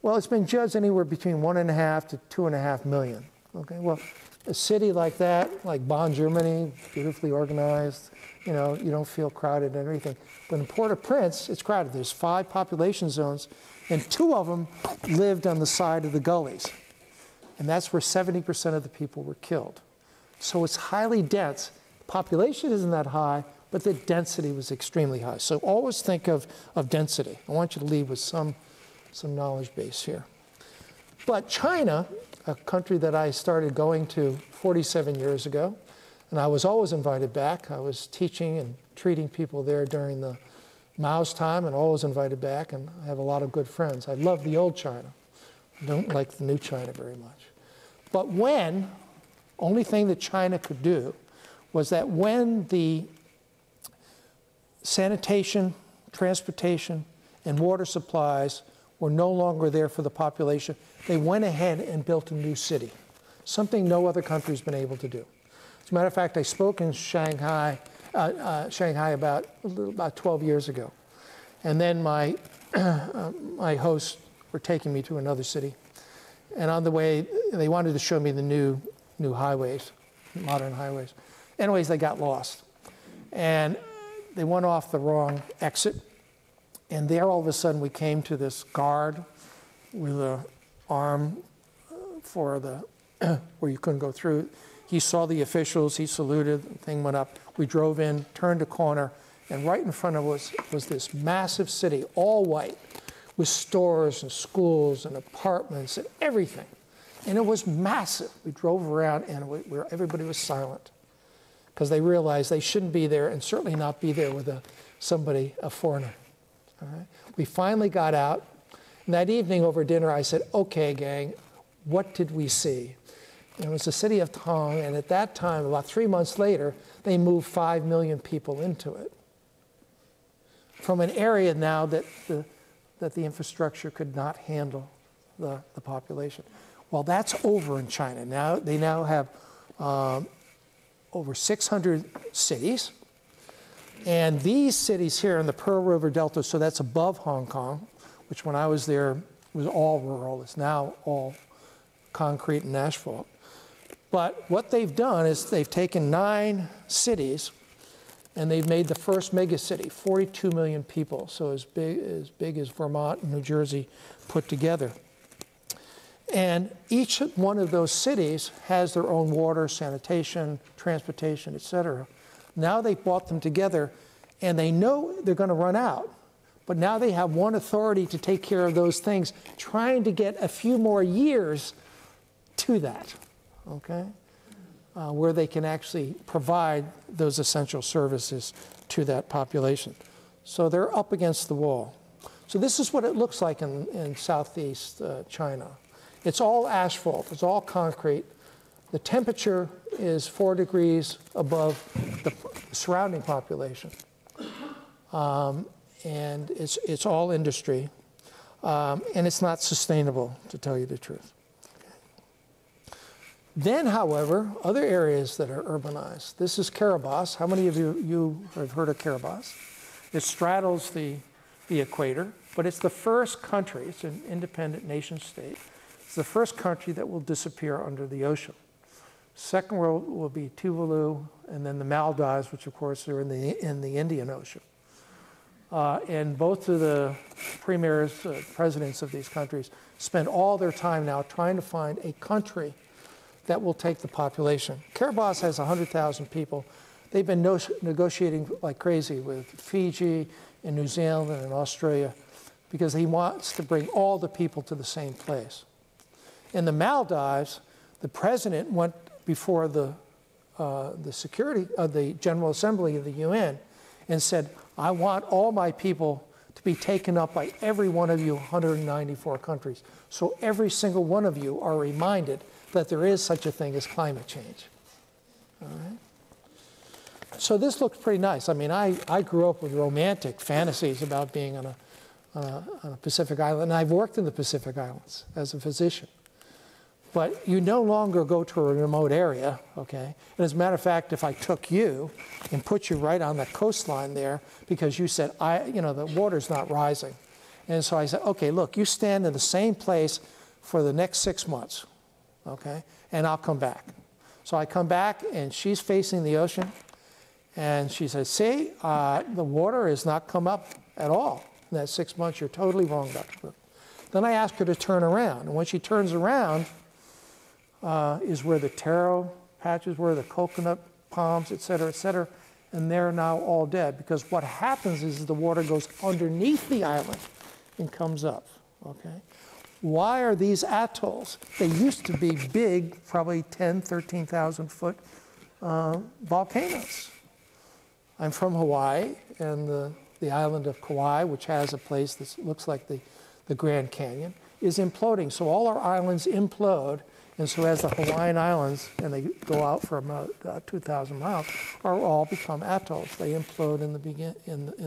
Well, it's been judged anywhere between 1.5 to 2.5 million. Okay, well, a city like that, like Bonn, Germany, beautifully organized, you don't feel crowded and everything. But in Port-au-Prince, it's crowded. There's 5 population zones, and 2 of them lived on the side of the gullies. And that's where 70% of the people were killed. So it's highly dense. Population isn't that high, but the density was extremely high. So always think of density. I want you to leave with some knowledge base here. But China, a country that I started going to 47 years ago, and I was always invited back. I was teaching and treating people there during the Mao's time, and always invited back, and I have a lot of good friends. I love the old China. I don't like the new China very much. But only thing that China could do was that when the sanitation, transportation, and water supplies were no longer there for the population. They went ahead and built a new city, something no other country's been able to do. As a matter of fact, I spoke in Shanghai about 12 years ago. And then my hosts were taking me to another city. And on the way, they wanted to show me the new highways, modern highways. Anyways, they got lost. And they went off the wrong exit. And there, all of a sudden, we came to this guard with an arm for the where you couldn't go through. He saw the officials, he saluted, the thing went up. We drove in, turned a corner, and right in front of us was this massive city, all white, with stores and schools and apartments and everything. And it was massive. We drove around and everybody was silent because they realized they shouldn't be there and certainly not be there with a foreigner. All right? We finally got out. And that evening over dinner, I said, okay, gang, what did we see? And it was the city of Tong, and at that time, about 3 months later, they moved 5 million people into it from an area now that the infrastructure could not handle the population. Well, that's over in China. Now they now have over 600 cities. And these cities here in the Pearl River Delta, so that's above Hong Kong, which when I was there was all rural. It's now all concrete and asphalt. But what they've done is they've taken 9 cities and they've made the first megacity, 42 million people, so as big as Vermont and New Jersey put together. And each one of those cities has their own water, sanitation, transportation, et cetera. Now they've brought them together, and they know they're going to run out. But now they have one authority to take care of those things, trying to get a few more years to that, okay? Where they can actually provide those essential services to that population. So they're up against the wall. So this is what it looks like in southeast China. It's all asphalt, it's all concrete. The temperature is 4 degrees above the surrounding population. And it's all industry. And it's not sustainable, to tell you the truth. Then, however, other areas that are urbanized. This is Kiribati. How many of you have heard of Kiribati? It straddles the equator, but it's the first country, it's an independent nation state. It's the first country that will disappear under the ocean. Second world will be Tuvalu, and then the Maldives, which of course are in the Indian Ocean. And both of the premiers, presidents of these countries, spend all their time now trying to find a country that will take the population. Kiribati has 100,000 people. They've been negotiating like crazy with Fiji and New Zealand and Australia because he wants to bring all the people to the same place. In the Maldives, the president went before the General Assembly of the UN and said, I want all my people to be taken up by every one of you 194 countries. So every single one of you are reminded that there is such a thing as climate change. All right? So this looks pretty nice. I mean, I grew up with romantic fantasies about being on a Pacific island, and I've worked in the Pacific Islands as a physician. But you no longer go to a remote area, okay? And as a matter of fact, if I took you and put you right on the coastline there because you said, the water's not rising. And so I said, okay, look, you stand in the same place for the next 6 months, okay? And I'll come back. So I come back and she's facing the ocean and she says, see, the water has not come up at all in that 6 months. You're totally wrong, Dr. Cook. Then I ask her to turn around. And when she turns around, is where the taro patches were, the coconut palms, et cetera, and they're now all dead because what happens is the water goes underneath the island and comes up, okay? Why are these atolls? They used to be big, probably 10, 13,000 foot volcanoes. I'm from Hawaii, and the island of Kauai, which has a place that looks like the Grand Canyon, is imploding. So all our islands implode, And so as the Hawaiian Islands, and they go out for about 2,000 miles, are all become atolls. They implode in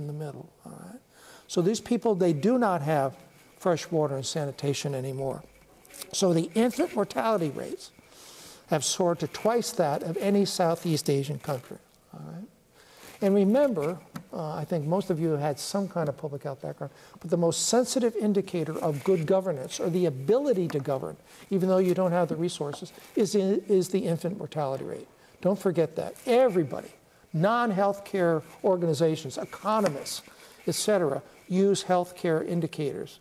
the middle. All right. So these people, they do not have fresh water and sanitation anymore. So the infant mortality rates have soared to twice that of any Southeast Asian country. All right. And remember, I think most of you have had some kind of public health background, but the most sensitive indicator of good governance, or the ability to govern, even though you don't have the resources, is the infant mortality rate. Don't forget that. Everybody, non-healthcare organizations, economists, et cetera, use healthcare indicators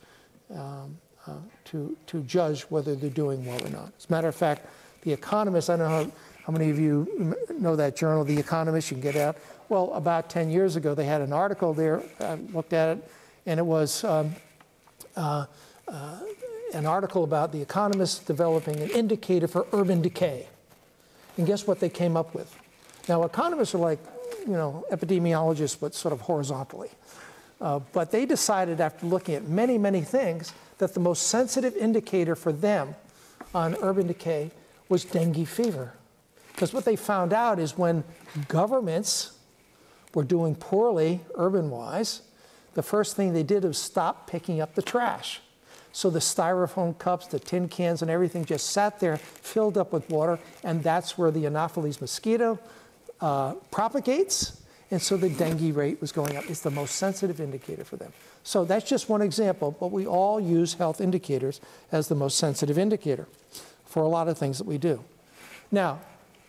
to judge whether they're doing well or not. As a matter of fact, The Economist, I don't know how many of you know that journal, The Economist, you can get out. Well, about 10 years ago, they had an article there, I looked at it, and it was an article about The Economist developing an indicator for urban decay. And guess what they came up with? Now, economists are like, you know, epidemiologists, but sort of horizontally. But they decided, after looking at many, many things, that the most sensitive indicator for them on urban decay was dengue fever. Because what they found out is when governments were doing poorly urban-wise, the first thing they did was stop picking up the trash. So the styrofoam cups, the tin cans, and everything just sat there, filled up with water, and that's where the Anopheles mosquito propagates, and so the dengue rate was going up. It's the most sensitive indicator for them. So that's just one example, but we all use health indicators as the most sensitive indicator for a lot of things that we do. Now,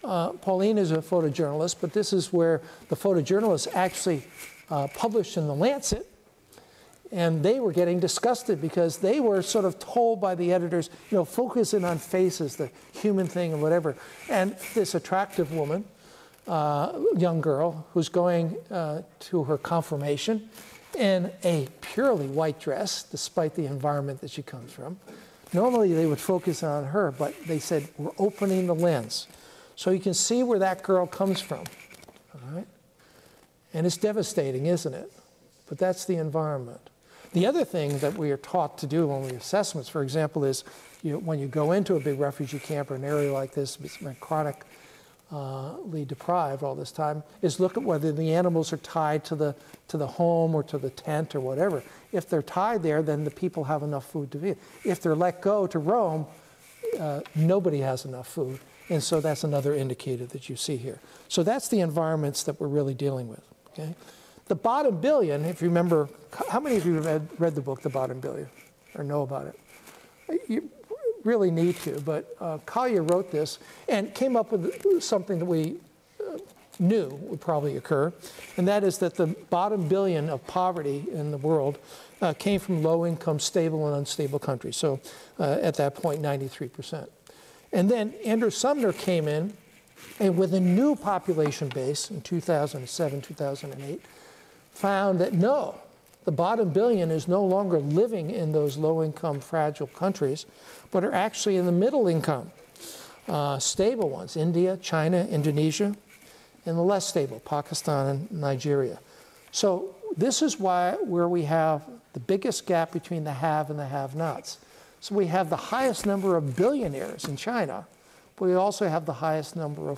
Pauline is a photojournalist, but this is where the photojournalists actually published in the Lancet, and they were getting disgusted because they were sort of told by the editors, you know, focus in on faces, the human thing and whatever. And this attractive woman, young girl, who's going to her confirmation in a purely white dress, despite the environment that she comes from. Normally they would focus on her, but they said, we're opening the lens. So you can see where that girl comes from, all right? And it's devastating, isn't it? But that's the environment. The other thing that we are taught to do when we assessments, for example, is when you go into a big refugee camp or an area like this, it's been chronically deprived all this time, is look at whether the animals are tied to the home or to the tent or whatever. If they're tied there, then the people have enough food to eat. If they're let go to roam, nobody has enough food. And so that's another indicator that you see here. So that's the environments that we're really dealing with. Okay? The bottom billion, if you remember, how many of you have read the book, The Bottom Billion, or know about it? You really need to, but Collier wrote this and came up with something that we knew would probably occur, and that is that the bottom billion of poverty in the world came from low-income, stable, and unstable countries. So at that point, 93%. And then Andrew Sumner came in, and with a new population base in 2007, 2008, found that no, the bottom billion is no longer living in those low-income, fragile countries, but are actually in the middle-income, stable ones, India, China, Indonesia, and the less stable, Pakistan and Nigeria. So this is where we have the biggest gap between the have and the have-nots. So we have the highest number of billionaires in China, but we also have the highest number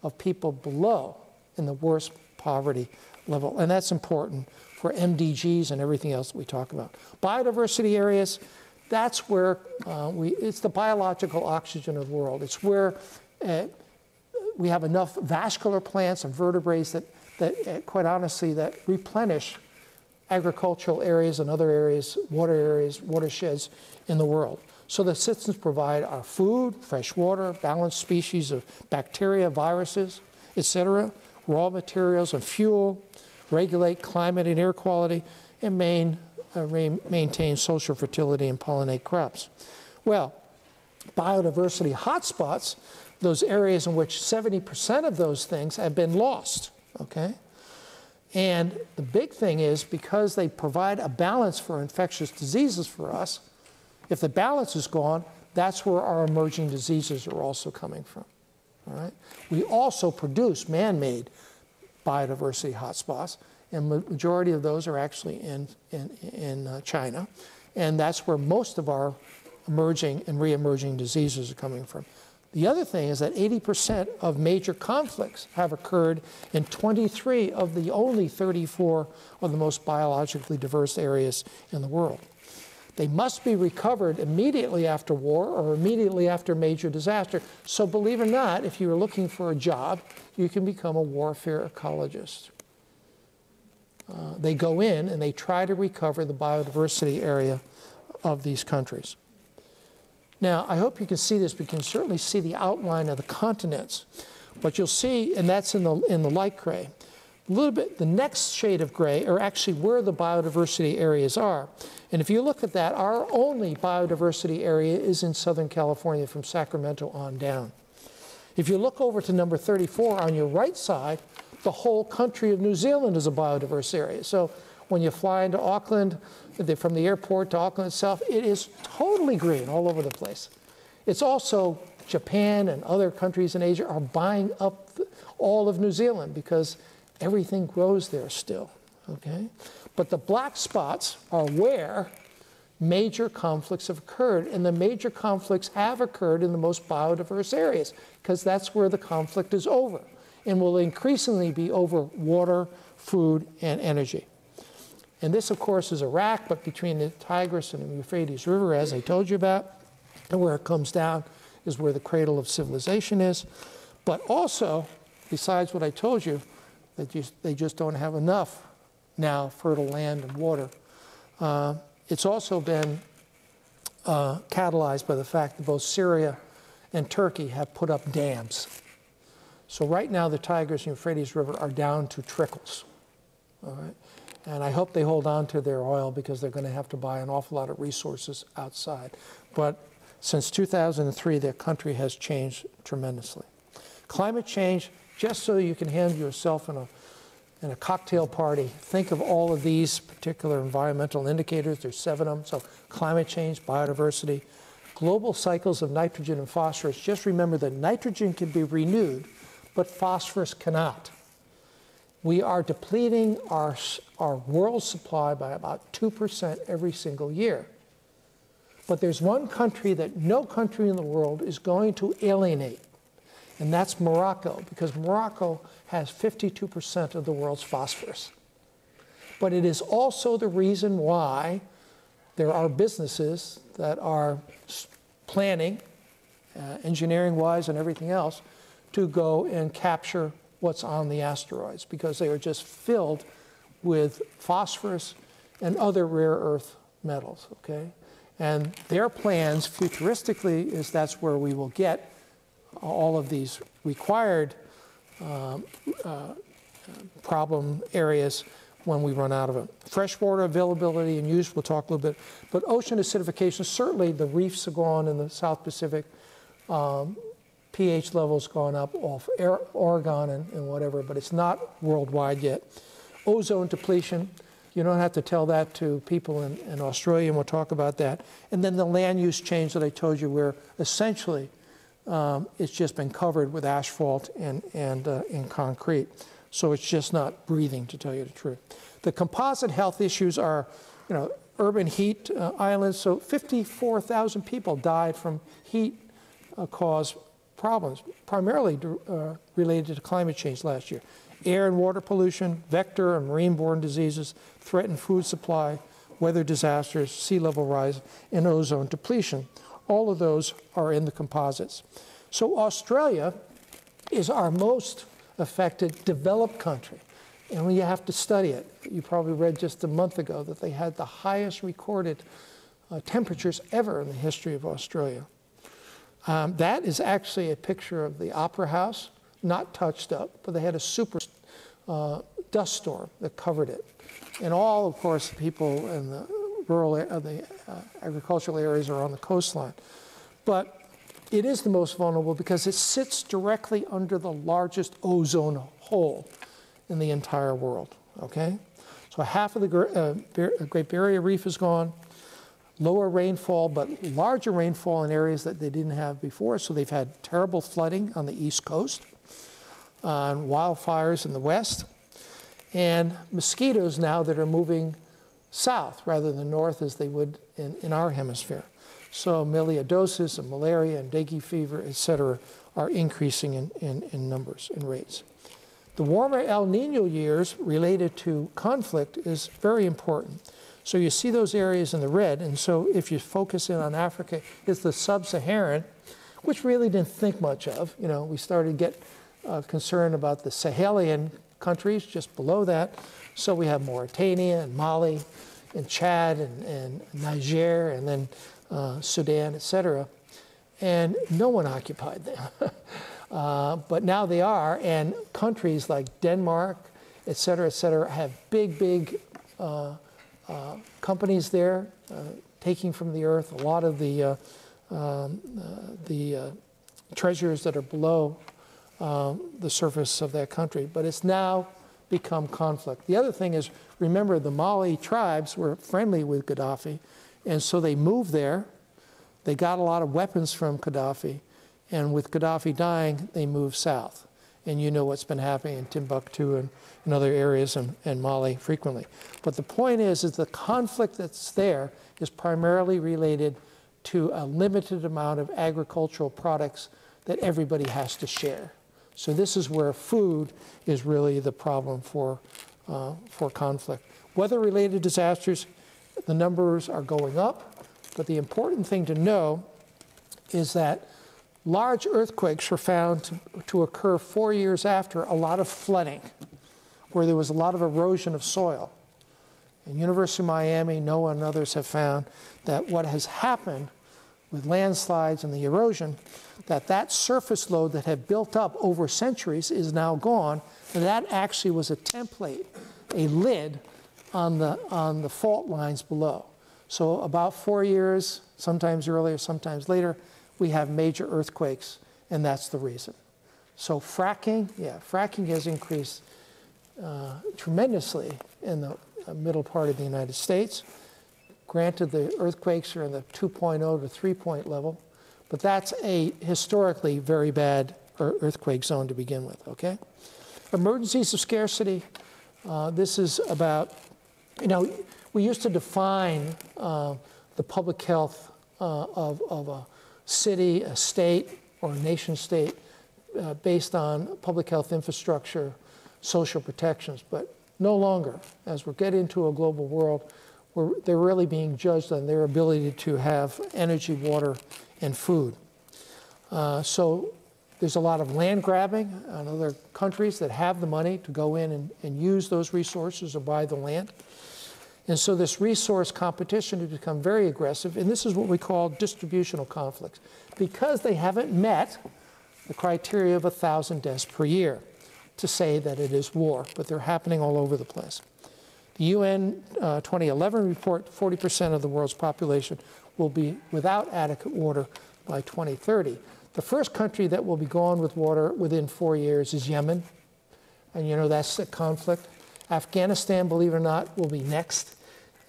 of people below in the worst poverty level. And that's important for MDGs and everything else that we talk about. Biodiversity areas, that's where it's the biological oxygen of the world. It's where we have enough vascular plants and vertebrates that quite honestly, that replenish agricultural areas and other areas, watersheds in the world. So the systems provide our food, fresh water, balanced species of bacteria, viruses, etc., raw materials and fuel, regulate climate and air quality, and maintain social fertility and pollinate crops. Well, biodiversity hotspots, those areas in which 70% of those things have been lost, okay? And the big thing is, because they provide a balance for infectious diseases for us, if the balance is gone, that's where our emerging diseases are also coming from, all right? We also produce man-made biodiversity hotspots, and the majority of those are actually in China, and that's where most of our emerging and re-emerging diseases are coming from. The other thing is that 80% of major conflicts have occurred in 23 of the only 34 of the most biologically diverse areas in the world. They must be recovered immediately after war or immediately after major disaster. So believe it or not, if you're looking for a job, you can become a warfare ecologist. They go in and they try to recover the biodiversity area of these countries. Now, I hope you can see this, but you can certainly see the outline of the continents. What you'll see, and that's in the light gray, a little bit, the next shade of gray are actually where the biodiversity areas are. And if you look at that, our only biodiversity area is in Southern California from Sacramento on down. If you look over to number 34 on your right side, the whole country of New Zealand is a biodiverse area. So when you fly into Auckland, from the airport to Auckland itself, it is totally green all over the place. It's also Japan and other countries in Asia are buying up all of New Zealand because everything grows there still, okay? But the black spots are where major conflicts have occurred, and the major conflicts have occurred in the most biodiverse areas because that's where the conflict is over and will increasingly be over water, food, and energy. And this, of course, is Iraq, but between the Tigris and the Euphrates River, as I told you about, and where it comes down is where the cradle of civilization is. But also, besides what I told you, that they just don't have enough now fertile land and water. It's also been catalyzed by the fact that both Syria and Turkey have put up dams. So right now, the Tigris and Euphrates River are down to trickles, all right? And I hope they hold on to their oil because they're going to have to buy an awful lot of resources outside. But since 2003, their country has changed tremendously. Climate change, just so you can hand yourself in a cocktail party, think of all of these particular environmental indicators. There's 7 of them. So climate change, biodiversity, global cycles of nitrogen and phosphorus. Just remember that nitrogen can be renewed, but phosphorus cannot. We are depleting our world supply by about 2% every single year. But there's one country that no country in the world is going to alienate, and that's Morocco, because Morocco has 52% of the world's phosphorus. But it is also the reason why there are businesses that are planning, engineering-wise and everything else, to go and capture what's on the asteroids, because they are just filled with phosphorus and other rare earth metals, okay? And their plans, futuristically, is that's where we will get all of these required problem areas when we run out of them. Freshwater availability and use, we'll talk a little bit. But ocean acidification, certainly the reefs are gone in the South Pacific. pH levels gone up off Oregon and whatever, but it's not worldwide yet. Ozone depletion, you don't have to tell that to people in Australia, and we'll talk about that. And then the land use change that I told you, where essentially it's just been covered with asphalt and in concrete. So it's just not breathing, to tell you the truth. The composite health issues are, urban heat islands. So 54,000 people died from heat caused problems, primarily related to climate change last year. Air and water pollution, vector and marine-borne diseases, threatened food supply, weather disasters, sea level rise, and ozone depletion. All of those are in the composites. So Australia is our most affected developed country, and you have to study it. You probably read just a month ago that they had the highest recorded temperatures ever in the history of Australia. That is actually a picture of the Opera House, not touched up, but they had a super dust storm that covered it. And all, of course, the people in the rural, the agricultural areas are on the coastline. But it is the most vulnerable because it sits directly under the largest ozone hole in the entire world, okay? So half of the Great Barrier Reef is gone. Lower rainfall, but larger rainfall in areas that they didn't have before. So they've had terrible flooding on the East Coast, wildfires in the West, and mosquitoes now that are moving south rather than north as they would in our hemisphere. So melioidosis and malaria and dengue fever, et cetera, are increasing in numbers and rates. The warmer El Nino years related to conflict is very important. So you see those areas in the red, and so if you focus in on Africa, it's the sub-Saharan, which really didn't think much of. You know, we started to get concerned about the Sahelian countries just below that. So we have Mauritania and Mali and Chad and Niger and then Sudan, et cetera. And no one occupied them. But now they are, and countries like Denmark, et cetera, have big companies there taking from the earth a lot of the treasures that are below the surface of that country. But it's now become conflict. The other thing is, remember, the Mali tribes were friendly with Gaddafi, and so they moved there. They got a lot of weapons from Gaddafi, and with Gaddafi dying, they moved south. And you know what's been happening in Timbuktu and in other areas and Mali frequently. But the point is the conflict that's there is primarily related to a limited amount of agricultural products that everybody has to share. So this is where food is really the problem for conflict. Weather-related disasters, the numbers are going up, but the important thing to know is that large earthquakes were found to occur 4 years after a lot of flooding, where there was a lot of erosion of soil. And University of Miami, NOAA, and others have found that what has happened with landslides and the erosion, that surface load that had built up over centuries is now gone, and that actually was a template, a lid on the fault lines below. So about 4 years, sometimes earlier, sometimes later, we have major earthquakes, and that's the reason. So fracking has increased tremendously in the middle part of the United States. Granted, the earthquakes are in the 2.0 to 3-point level, but that's a historically very bad earthquake zone to begin with, okay? Emergencies of scarcity, this is about, you know, we used to define the public health of a city, a state, or a nation state based on public health infrastructure, social protections, but no longer. As we get into a global world, they're really being judged on their ability to have energy, water, and food. So there's a lot of land grabbing on other countries that have the money to go in and use those resources or buy the land. And so this resource competition has become very aggressive, and this is what we call distributional conflicts, because they haven't met the criteria of 1,000 deaths per year to say that it is war, but they're happening all over the place. The UN 2011 report, 40% of the world's population will be without adequate water by 2030. The first country that will be gone with water within 4 years is Yemen, and you know that's a conflict. Afghanistan, believe it or not, will be next,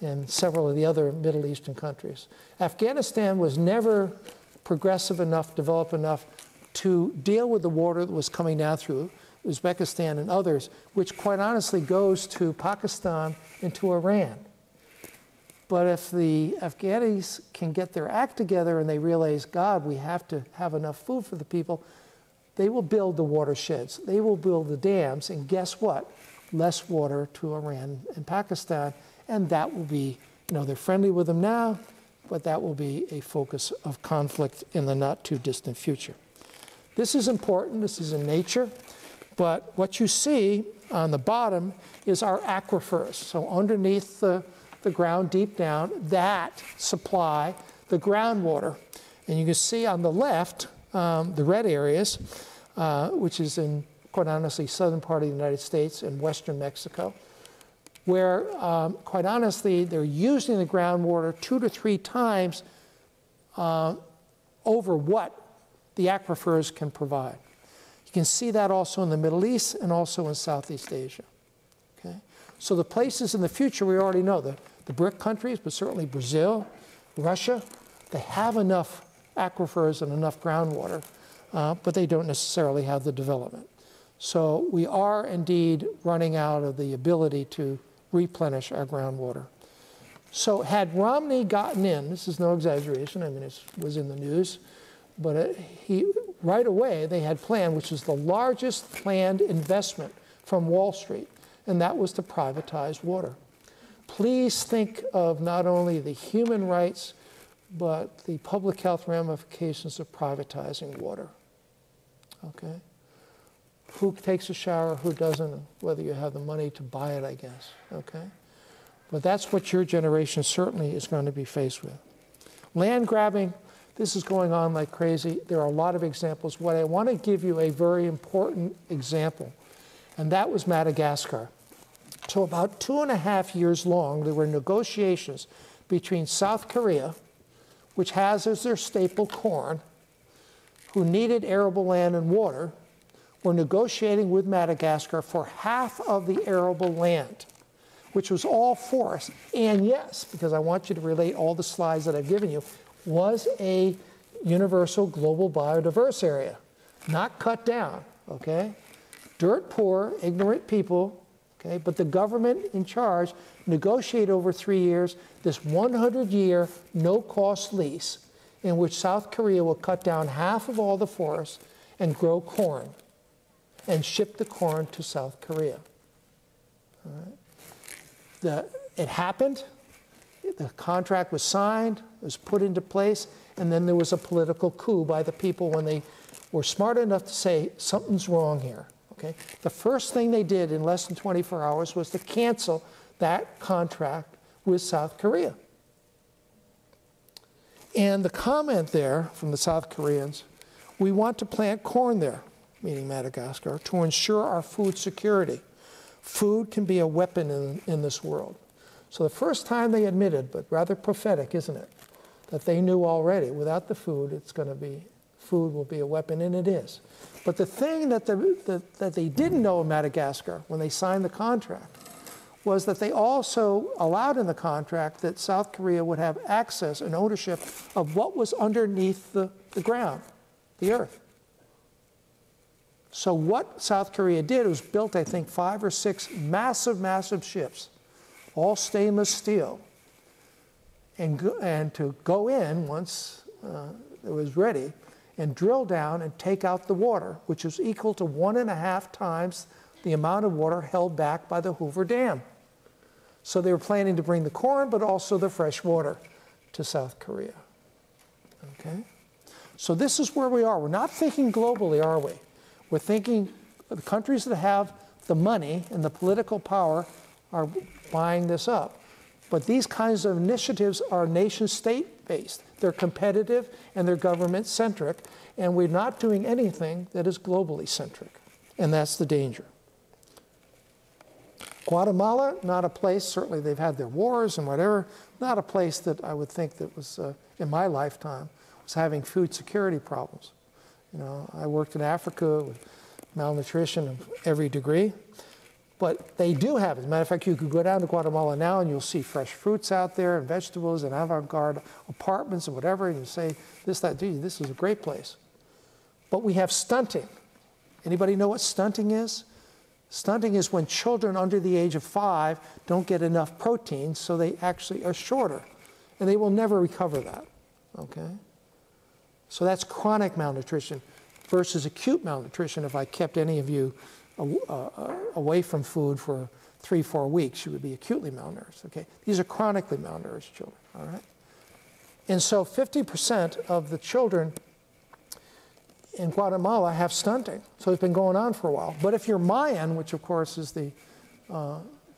and several of the other Middle Eastern countries. Afghanistan was never progressive enough, developed enough to deal with the water that was coming down through Uzbekistan and others, which quite honestly goes to Pakistan and to Iran. But if the Afghanis can get their act together and they realize, God, we have to have enough food for the people, they will build the watersheds. They will build the dams, and guess what? Less water to Iran and Pakistan, and that will be, you know, they're friendly with them now, but that will be a focus of conflict in the not too distant future. This is important, this is in nature, but what you see on the bottom is our aquifers. So underneath the ground, deep down, that supply the groundwater. And you can see on the left, the red areas, which is in, quite honestly, southern part of the United States and western Mexico, where, quite honestly, they're using the groundwater 2 to 3 times over what the aquifers can provide. You can see that also in the Middle East and also in Southeast Asia. Okay? So the places in the future, we already know, the BRIC countries, but certainly Brazil, Russia, they have enough aquifers and enough groundwater, but they don't necessarily have the development. So we are indeed running out of the ability to replenish our groundwater. So had Romney gotten in, this is no exaggeration, I mean, it was in the news, but right away they had planned, which was the largest planned investment from Wall Street, and that was to privatize water. Please think of not only the human rights, but the public health ramifications of privatizing water. Okay? Who takes a shower, who doesn't, whether you have the money to buy it, I guess. Okay? But that's what your generation certainly is going to be faced with. Land grabbing, this is going on like crazy. There are a lot of examples. What I want to give you a very important example, and that was Madagascar. So about 2.5 years long, there were negotiations between South Korea, which has as their staple corn, who needed arable land and water, were negotiating with Madagascar for half of the arable land, which was all forest. And yes, because I want you to relate all the slides that I've given you, was a universal global biodiverse area, not cut down, okay? Dirt poor, ignorant people, okay? But the government in charge negotiated over 3 years this 100-year no-cost lease in which South Korea will cut down half of all the forests and grow corn and ship the corn to South Korea. All right? It happened. The contract was signed, it was put into place, and then there was a political coup by the people when they were smart enough to say, something's wrong here. Okay? The first thing they did in less than 24 hours was to cancel that contract with South Korea. And the comment there from the South Koreans, we want to plant corn there, meaning Madagascar, to ensure our food security. Food can be a weapon in this world. So the first time they admitted, but rather prophetic, isn't it, that they knew already, without the food, food will be a weapon, and it is. But the thing that they didn't know in Madagascar when they signed the contract was that they also allowed in the contract that South Korea would have access and ownership of what was underneath the ground, the earth. So what South Korea did was built, I think, 5 or 6 massive, massive ships, all stainless steel, and to go in once it was ready and drill down and take out the water, which is equal to 1.5 times the amount of water held back by the Hoover Dam. So they were planning to bring the corn, but also the fresh water to South Korea. Okay? So this is where we are. We're not thinking globally, are we? We're thinking the countries that have the money and the political power are buying this up. But these kinds of initiatives are nation-state based. They're competitive and they're government-centric, and we're not doing anything that is globally centric. And that's the danger. Guatemala, not a place, certainly they've had their wars and whatever, not a place that I would think that was, in my lifetime, was having food security problems. You know, I worked in Africa with malnutrition of every degree, but they do have it. As a matter of fact, you could go down to Guatemala now and you'll see fresh fruits out there and vegetables and avant-garde apartments and whatever, and you say, this, that, gee, this is a great place. But we have stunting. Anybody know what stunting is? Stunting is when children under the age of 5 don't get enough protein, so they actually are shorter. And they will never recover that, okay? So that's chronic malnutrition versus acute malnutrition. If I kept any of you away from food for 3-4 weeks, you would be acutely malnourished, okay? These are chronically malnourished children, all right? And so 50% of the children in Guatemala have stunting. So it's been going on for a while. But if you're Mayan, which of course is the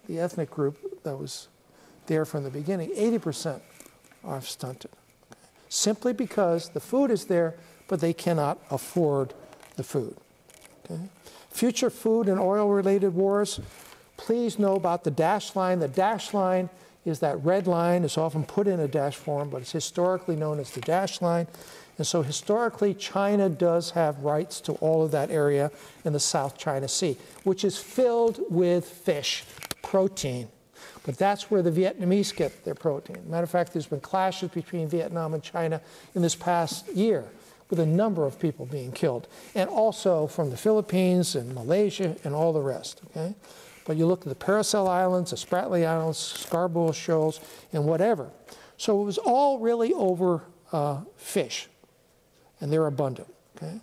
ethnic group that was there from the beginning, 80% are stunted. Okay? Simply because the food is there, but they cannot afford the food. Okay? Future food and oil-related wars, please know about the dashed line. The dashed line is that red line. It's often put in a dash form, but it's historically known as the dashed line. And so historically, China does have rights to all of that area in the South China Sea, which is filled with fish, protein. But that's where the Vietnamese get their protein. Matter of fact, there's been clashes between Vietnam and China in this past year, with a number of people being killed, and also from the Philippines and Malaysia and all the rest, okay? But you look at the Paracel Islands, the Spratly Islands, Scarborough Shoals, and whatever. So it was all really over fish, and they're abundant. Okay?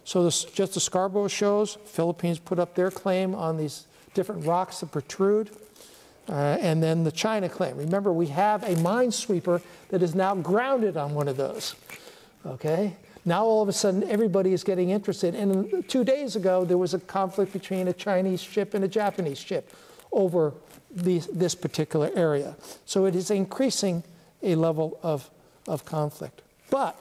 So just the Scarborough Shoals, Philippines put up their claim on these different rocks that protrude, and then the China claim. Remember, we have a minesweeper that is now grounded on one of those. Okay? Now all of a sudden everybody is getting interested. And 2 days ago there was a conflict between a Chinese ship and a Japanese ship over this particular area. So it is increasing a level of conflict. But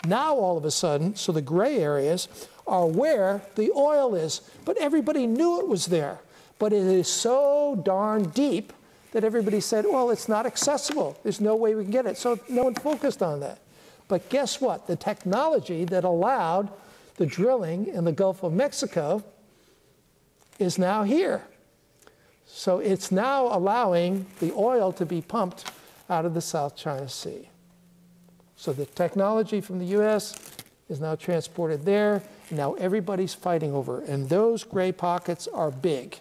now all of a sudden, so the gray areas are where the oil is. But everybody knew it was there. But it is so darn deep that everybody said, well, it's not accessible. There's no way we can get it. So no one focused on that. But guess what? The technology that allowed the drilling in the Gulf of Mexico is now here. So it's now allowing the oil to be pumped out of the South China Sea. So the technology from the US is now transported there, and now everybody's fighting over it. And those gray pockets are big.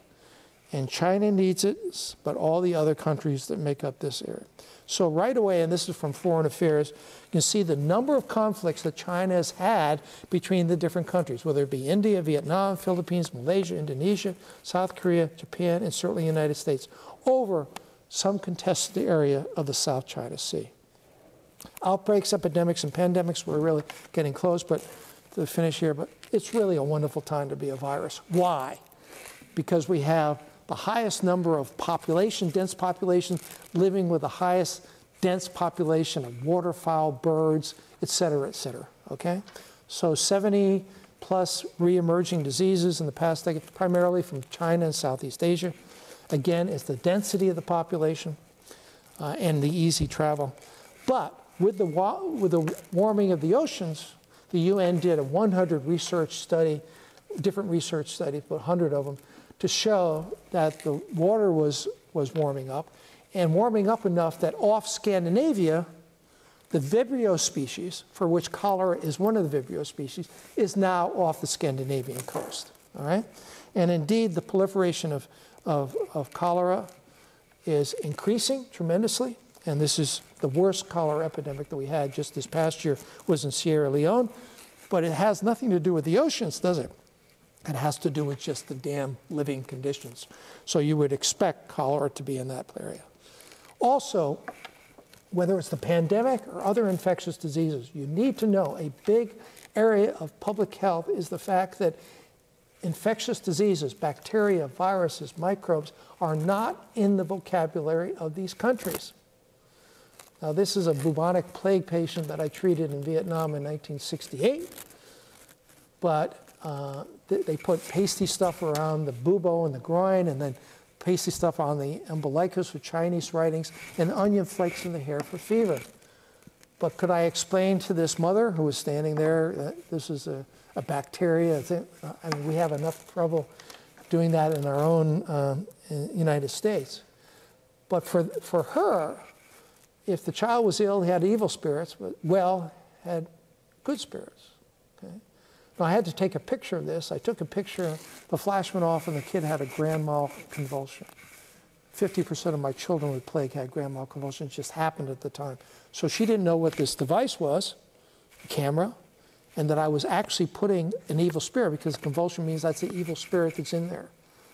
And China needs it, but all the other countries that make up this area. So right away, and this is from Foreign Affairs, you can see the number of conflicts that China has had between the different countries, whether it be India, Vietnam, Philippines, Malaysia, Indonesia, South Korea, Japan, and certainly the United States, over some contested area of the South China Sea. Outbreaks, epidemics, and pandemics, we're really getting close, but to finish here, but it's really a wonderful time to be a virus. Why? Because we have the highest number of population, dense population, living with the highest dense population of waterfowl, birds, et cetera, okay? So 70 plus re-emerging diseases in the past decade, primarily from China and Southeast Asia. Again, it's the density of the population and the easy travel. But with the warming of the oceans, the UN did a 100 research study, different research studies, but 100 of them, to show that the water was warming up, and warming up enough that off Scandinavia, the Vibrio species, for which cholera is one of the Vibrio species, is now off the Scandinavian coast. All right? And indeed, the proliferation of cholera is increasing tremendously, and this is the worst cholera epidemic that we had just this past year was in Sierra Leone, but it has nothing to do with the oceans, does it? It has to do with just the damn living conditions. So you would expect cholera to be in that area. Also, whether it's the pandemic or other infectious diseases, you need to know a big area of public health is the fact that infectious diseases, bacteria, viruses, microbes, are not in the vocabulary of these countries. Now, this is a bubonic plague patient that I treated in Vietnam in 1968, but they put pasty stuff around the bubo and the groin, and then pasty stuff on the umbilicus with Chinese writings, and onion flakes in the hair for fever. But could I explain to this mother who was standing there that this is a bacteria? I mean, we have enough trouble doing that in our own United States. But for her, if the child was ill, he had evil spirits, but well, had good spirits. Okay? Now, I had to take a picture of this. I took a picture, the flash went off, and the kid had a grand mal convulsion. 50% of my children with plague had grand mal convulsions. It just happened at the time. So she didn't know what this device was, a camera, and that I was actually putting an evil spirit, because convulsion means that's the evil spirit that's in there.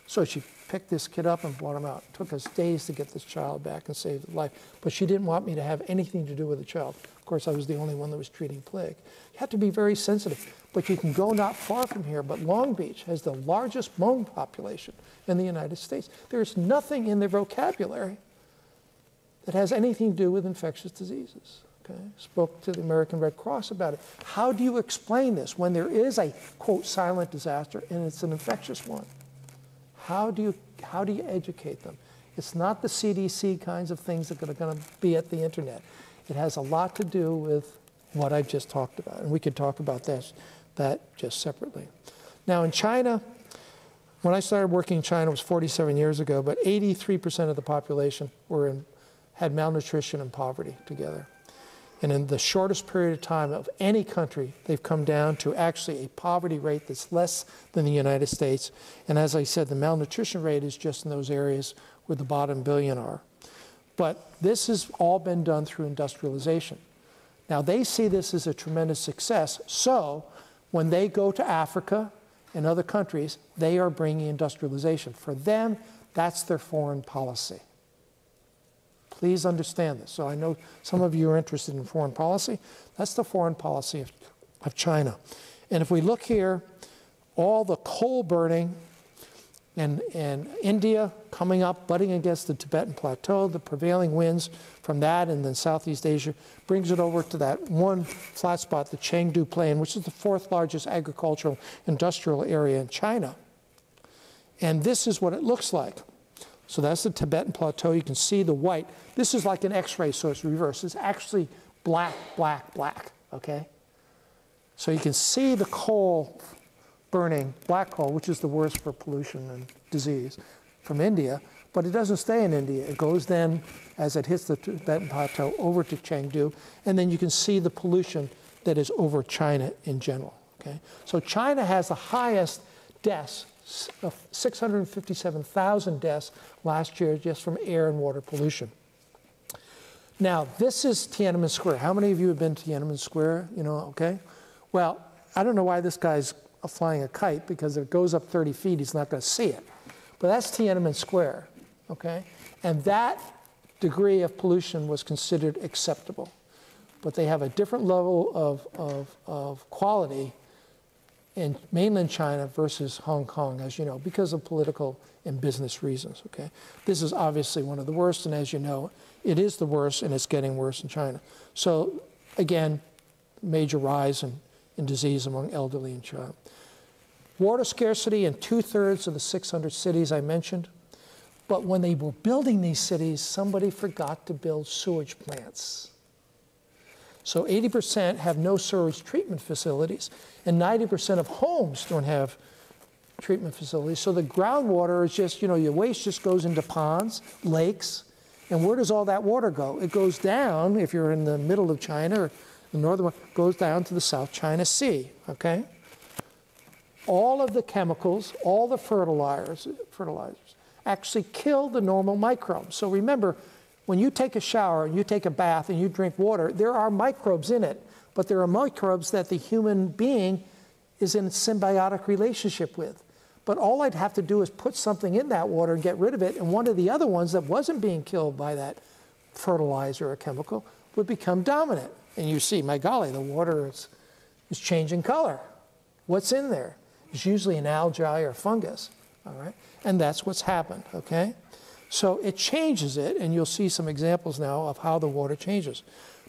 So she picked this kid up and brought him out. It took us days to get this child back and save his life. But she didn't want me to have anything to do with the child. Of course, I was the only one that was treating plague. You have to be very sensitive. But you can go not far from here, but Long Beach has the largest Hmong population in the United States. There's nothing in their vocabulary that has anything to do with infectious diseases. Okay? Spoke to the American Red Cross about it. How do you explain this when there is a, quote, silent disaster and it's an infectious one? How do you educate them? It's not the CDC kinds of things that are going to be at the internet. It has a lot to do with what I've just talked about, and we could talk about that just separately. Now in China, when I started working in China, it was 47 years ago, but 83% of the population had malnutrition and poverty together. And in the shortest period of time of any country, they've come down to actually a poverty rate that's less than the United States. And as I said, the malnutrition rate is just in those areas where the bottom billion are. But this has all been done through industrialization. Now, they see this as a tremendous success. So when they go to Africa and other countries, they are bringing industrialization. For them, that's their foreign policy. Please understand this. So I know some of you are interested in foreign policy. That's the foreign policy of China. And if we look here, all the coal burning and India coming up, butting against the Tibetan Plateau, the prevailing winds from that and then Southeast Asia brings it over to that one flat spot, the Chengdu Plain, which is the 4th largest agricultural industrial area in China. And this is what it looks like. So that's the Tibetan Plateau. You can see the white. This is like an X-ray, so it's reversed. It's actually black, black, black, okay? So you can see the coal burning, black coal, which is the worst for pollution and disease, from India. But it doesn't stay in India. It goes then, as it hits the Tibetan Plateau, over to Chengdu. And then you can see the pollution that is over China in general, okay? So China has the highest deaths, 657,000 deaths last year just from air and water pollution. Now, this is Tiananmen Square. How many of you have been to Tiananmen Square? You know, okay? Well, I don't know why this guy's flying a kite, because if it goes up 30 feet, he's not going to see it. But that's Tiananmen Square, okay? And that degree of pollution was considered acceptable. But they have a different level of quality in mainland China versus Hong Kong, as you know, because of political and business reasons, okay? This is obviously one of the worst, and as you know, it is the worst, and it's getting worse in China. So, again, major rise in disease among elderly in China. Water scarcity in 2/3 of the 600 cities I mentioned. But when they were building these cities, somebody forgot to build sewage plants. So 80% have no sewage treatment facilities, and 90% of homes don't have treatment facilities. So the groundwater is just, you know, your waste just goes into ponds, lakes, and where does all that water go? It goes down, if you're in the middle of China, or the northern one, goes down to the South China Sea, okay? All of the chemicals, all the fertilizers actually kill the normal microbes. So remember, when you take a shower, you take a bath, and you drink water, there are microbes in it, but there are microbes that the human being is in a symbiotic relationship with. But all I'd have to do is put something in that water and get rid of it, and one of the other ones that wasn't being killed by that fertilizer or chemical would become dominant. And you see, my golly, the water is changing color. What's in there? It's usually an algae or fungus, all right? And that's what's happened, okay? So it changes it, and you'll see some examples now of how the water changes.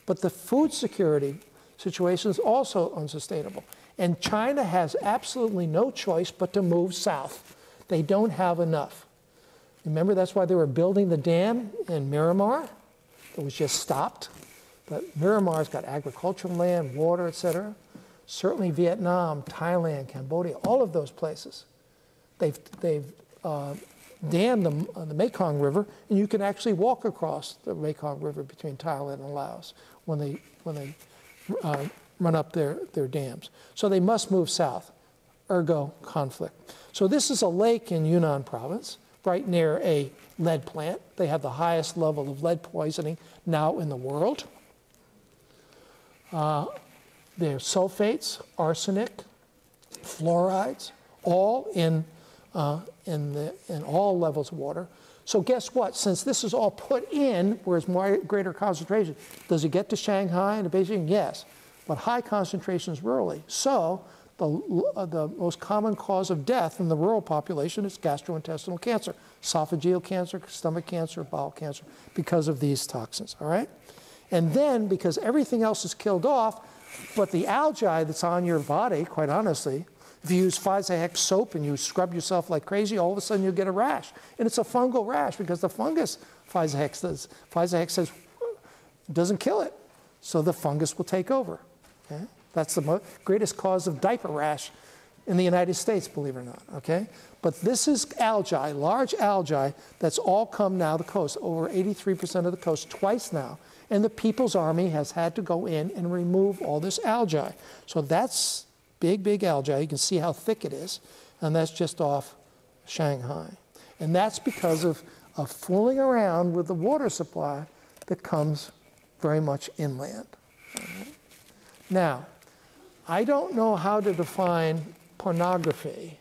But the food security situation is also unsustainable. And China has absolutely no choice but to move south. They don't have enough. Remember, that's why they were building the dam in Myanmar. It was just stopped. But Myanmar's got agricultural land, water, etc. Certainly Vietnam, Thailand, Cambodia, all of those places. They've dammed the Mekong River, and you can actually walk across the Mekong River between Thailand and Laos when they run up their dams. So they must move south, ergo conflict. So this is a lake in Yunnan province, right near a lead plant. They have the highest level of lead poisoning now in the world. There's sulfates, arsenic, fluorides, all in all levels of water. So guess what? Since this is all put in where it's more greater concentration, does it get to Shanghai and to Beijing? Yes, but high concentrations rurally. So the most common cause of death in the rural population is gastrointestinal cancer, esophageal cancer, stomach cancer, bowel cancer, because of these toxins, all right? And then, because everything else is killed off, but the algae that's on your body, quite honestly, if you use 5-hex soap and you scrub yourself like crazy, all of a sudden you get a rash. And it's a fungal rash because the fungus 5-hex does. 5-hex says, doesn't kill it. So the fungus will take over. Okay? That's the greatest cause of diaper rash in the United States, believe it or not, okay? But this is algae, large algae, that's all come now to the coast, over 83% of the coast, twice now. And the People's Army has had to go in and remove all this algae. So that's big, big algae. You can see how thick it is. And that's just off Shanghai. And that's because of fooling around with the water supply that comes very much inland. Right? Now, I don't know how to define pornography,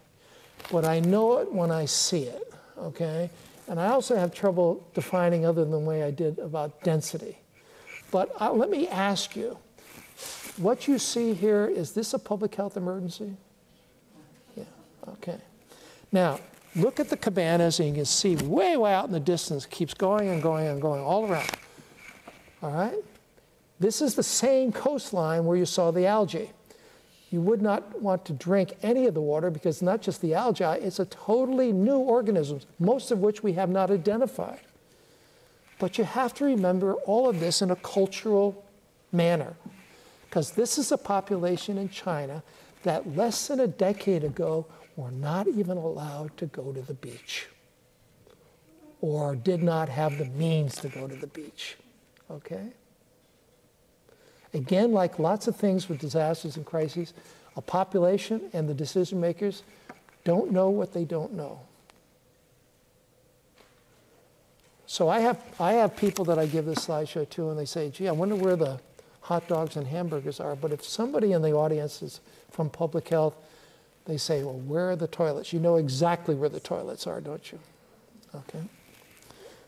but I know it when I see it, okay? And I also have trouble defining other than the way I did about density. But let me ask you, what you see here, is this a public health emergency? Yeah, okay. Now, look at the cabanas, and you can see way, way out in the distance, it keeps going and going and going all around. All right? This is the same coastline where you saw the algae. You would not want to drink any of the water because it's not just the algae, it's a totally new organisms, most of which we have not identified. But you have to remember all of this in a cultural manner, because this is a population in China that less than a decade ago were not even allowed to go to the beach, or did not have the means to go to the beach, okay? Again, like lots of things with disasters and crises, a population and the decision makers don't know what they don't know. So I have people that I give this slideshow to, and they say, gee, I wonder where the hot dogs and hamburgers are. But if somebody in the audience is from public health, they say, well, where are the toilets? You know exactly where the toilets are, don't you? Okay.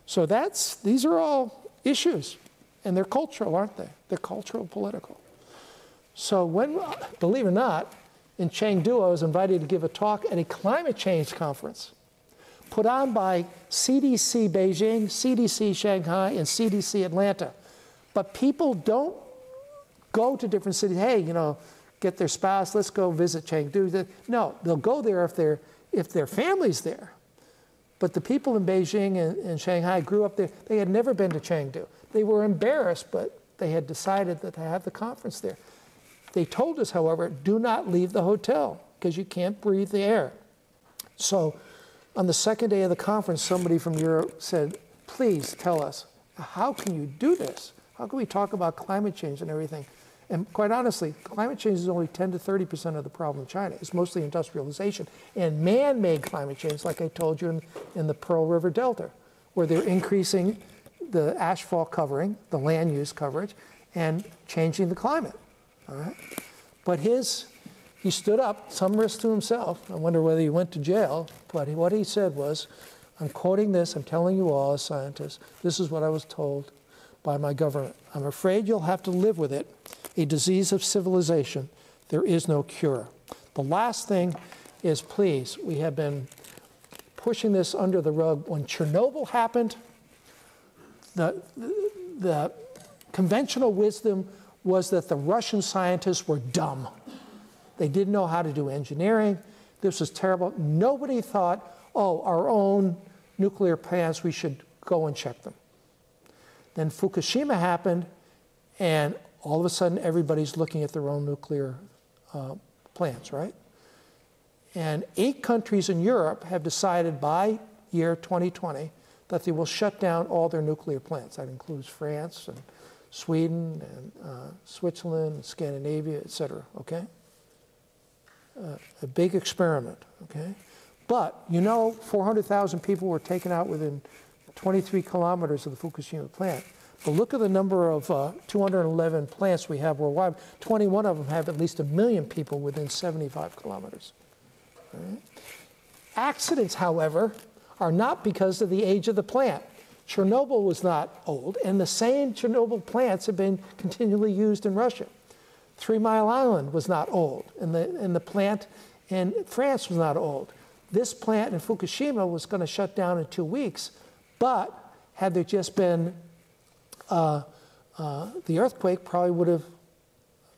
So these are all issues. And they're cultural, aren't they? They're cultural, political. So when, believe it or not, in Chengdu, I was invited to give a talk at a climate change conference put on by CDC Beijing, CDC Shanghai, and CDC Atlanta. But people don't go to different cities, hey, you know, get their spouse, let's go visit Chengdu. No, they'll go there if their family's there. But the people in Beijing and Shanghai grew up there. They had never been to Chengdu. They were embarrassed, but they had decided that to have the conference there. They told us, however, do not leave the hotel because you can't breathe the air. So on the second day of the conference, somebody from Europe said, please tell us, how can you do this? How can we talk about climate change and everything? And quite honestly, climate change is only 10 to 30% of the problem in China. It's mostly industrialization and man-made climate change, like I told you in the Pearl River Delta, where they're increasing the asphalt covering, the land use coverage, and changing the climate. All right? But he stood up, some risk to himself. I wonder whether he went to jail. But what he said was, I'm quoting this, I'm telling you all as scientists, this is what I was told by my government. I'm afraid you'll have to live with it, a disease of civilization. There is no cure. The last thing is, please, we have been pushing this under the rug. When Chernobyl happened, the conventional wisdom was that the Russian scientists were dumb. They didn't know how to do engineering. This was terrible. Nobody thought, oh, our own nuclear plants, we should go and check them. Then Fukushima happened, and all of a sudden everybody's looking at their own nuclear plants, right? And 8 countries in Europe have decided by year 2020 that they will shut down all their nuclear plants. That includes France and Sweden and Switzerland and Scandinavia, et cetera, okay? A big experiment, okay? But, you know, 400,000 people were taken out within 23 kilometers of the Fukushima plant. But look at the number of 211 plants we have worldwide. 21 of them have at least 1 million people within 75 kilometers. Right? Accidents, however, are not because of the age of the plant. Chernobyl was not old, and the same Chernobyl plants have been continually used in Russia. 3 Mile Island was not old, and the plant in France was not old. This plant in Fukushima was going to shut down in 2 weeks, but had there just been the earthquake, probably would have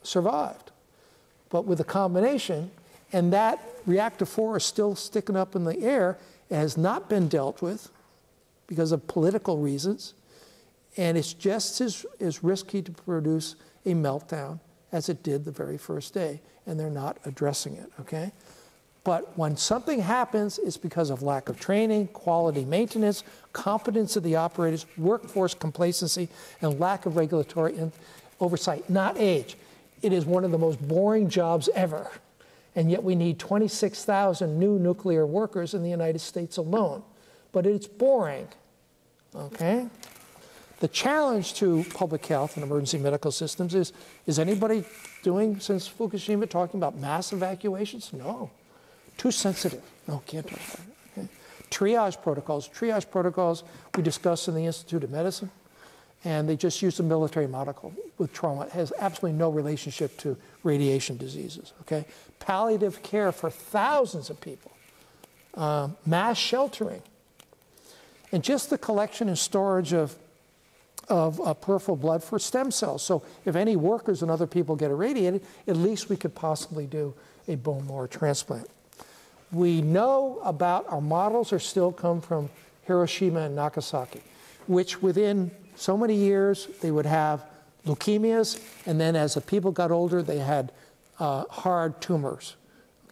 survived. But with a combination, and that reactor 4 is still sticking up in the air, it has not been dealt with because of political reasons, and it's just as risky to produce a meltdown as it did the very first day, and they're not addressing it, okay? But when something happens, it's because of lack of training, quality maintenance, competence of the operators, workforce complacency, and lack of regulatory oversight, not age. It is one of the most boring jobs ever. And yet we need 26,000 new nuclear workers in the United States alone. But it's boring, okay? The challenge to public health and emergency medical systems is anybody doing, since Fukushima, talking about mass evacuations? No. Too sensitive. No, can't talk about it. Okay. Triage protocols we discussed in the Institute of Medicine, and they just use the military model with trauma. It has absolutely no relationship to radiation diseases, okay? Palliative care for thousands of people, mass sheltering, and just the collection and storage of peripheral blood for stem cells. So if any workers and other people get irradiated, at least we could possibly do a bone marrow transplant. We know about our models are still come from Hiroshima and Nagasaki, which within so many years they would have leukemias, and then as the people got older, they had hard tumors,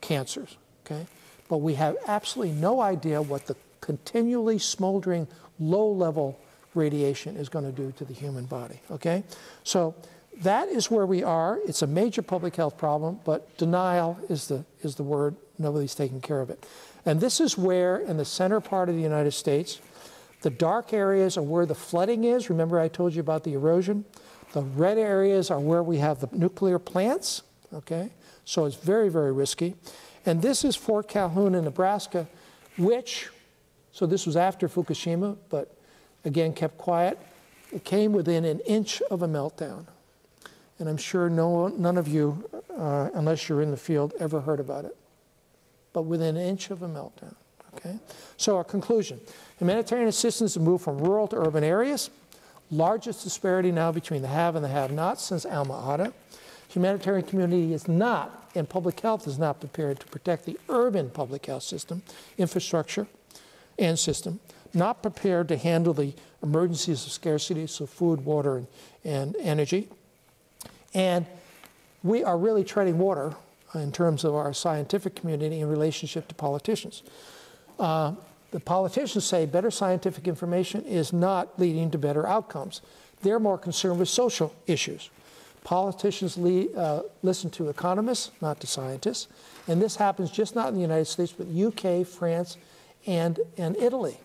cancers, okay? But we have absolutely no idea what the continually smoldering low-level radiation is going to do to the human body, okay? So that is where we are. It's a major public health problem, but denial is the word. Nobody's taking care of it. And this is where, in the center part of the United States, the dark areas are where the flooding is. Remember I told you about the erosion? The red areas are where we have the nuclear plants, okay? So it's very, very risky. And this is Fort Calhoun in Nebraska, which, so this was after Fukushima, but again, kept quiet. It came within an inch of a meltdown. And I'm sure none of you, unless you're in the field, ever heard about it. But within an inch of a meltdown, okay? So our conclusion, humanitarian assistance has moved from rural to urban areas. Largest disparity now between the have and the have-nots since Alma Ata. Humanitarian community is not, and public health is not prepared to protect the urban public health system, infrastructure, and system. Not prepared to handle the emergencies of scarcity, so food, water, and energy. And we are really treading water in terms of our scientific community in relationship to politicians. The politicians say better scientific information is not leading to better outcomes. They're more concerned with social issues. Politicians listen to economists, not to scientists. And this happens just not in the United States, but UK, France, and Italy.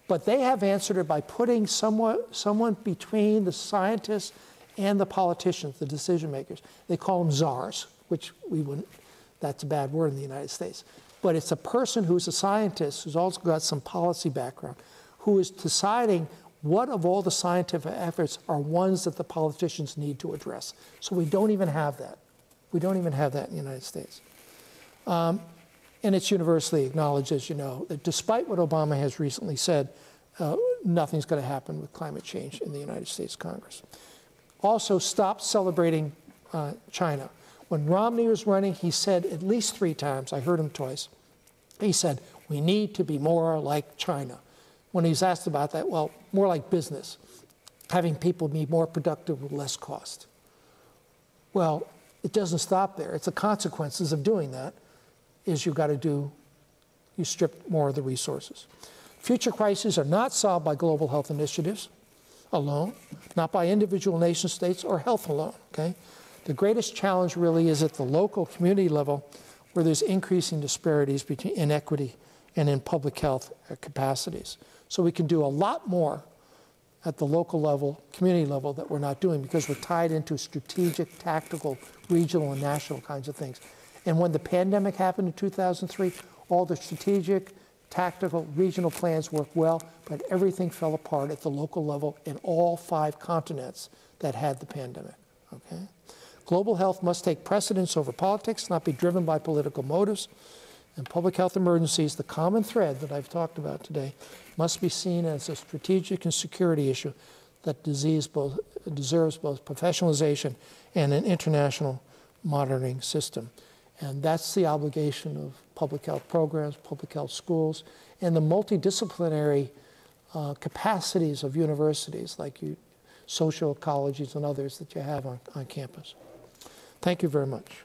But they have answered it by putting someone between the scientists and the politicians, the decision makers. They call them czars, which we wouldn't, that's a bad word in the United States. But it's a person who's a scientist, who's also got some policy background, who is deciding what of all the scientific efforts are ones that the politicians need to address. So we don't even have that. We don't even have that in the United States. And it's universally acknowledged, as you know, that despite what Obama has recently said, nothing's going to happen with climate change in the United States Congress. Also, stop celebrating China. When Romney was running, he said at least 3 times, I heard him twice, he said, we need to be more like China. When he was asked about that, well, more like business, having people be more productive with less cost. Well, it doesn't stop there. It's the consequences of doing that is you strip more of the resources. Future crises are not solved by global health initiatives alone, not by individual nation states or health alone, okay? The greatest challenge really is at the local community level where there's increasing disparities between inequity and in public health capacities. So we can do a lot more at the local level, community level that we're not doing because we're tied into strategic, tactical, regional, and national kinds of things. And when the pandemic happened in 2003, all the strategic, tactical, regional plans worked well, but everything fell apart at the local level in all 5 continents that had the pandemic, okay? Global health must take precedence over politics, not be driven by political motives. And public health emergencies, the common thread that I've talked about today, must be seen as a strategic and security issue that deserves both professionalization and an international monitoring system. And that's the obligation of public health programs, public health schools, and the multidisciplinary capacities of universities like social ecologies and others that you have on campus. Thank you very much.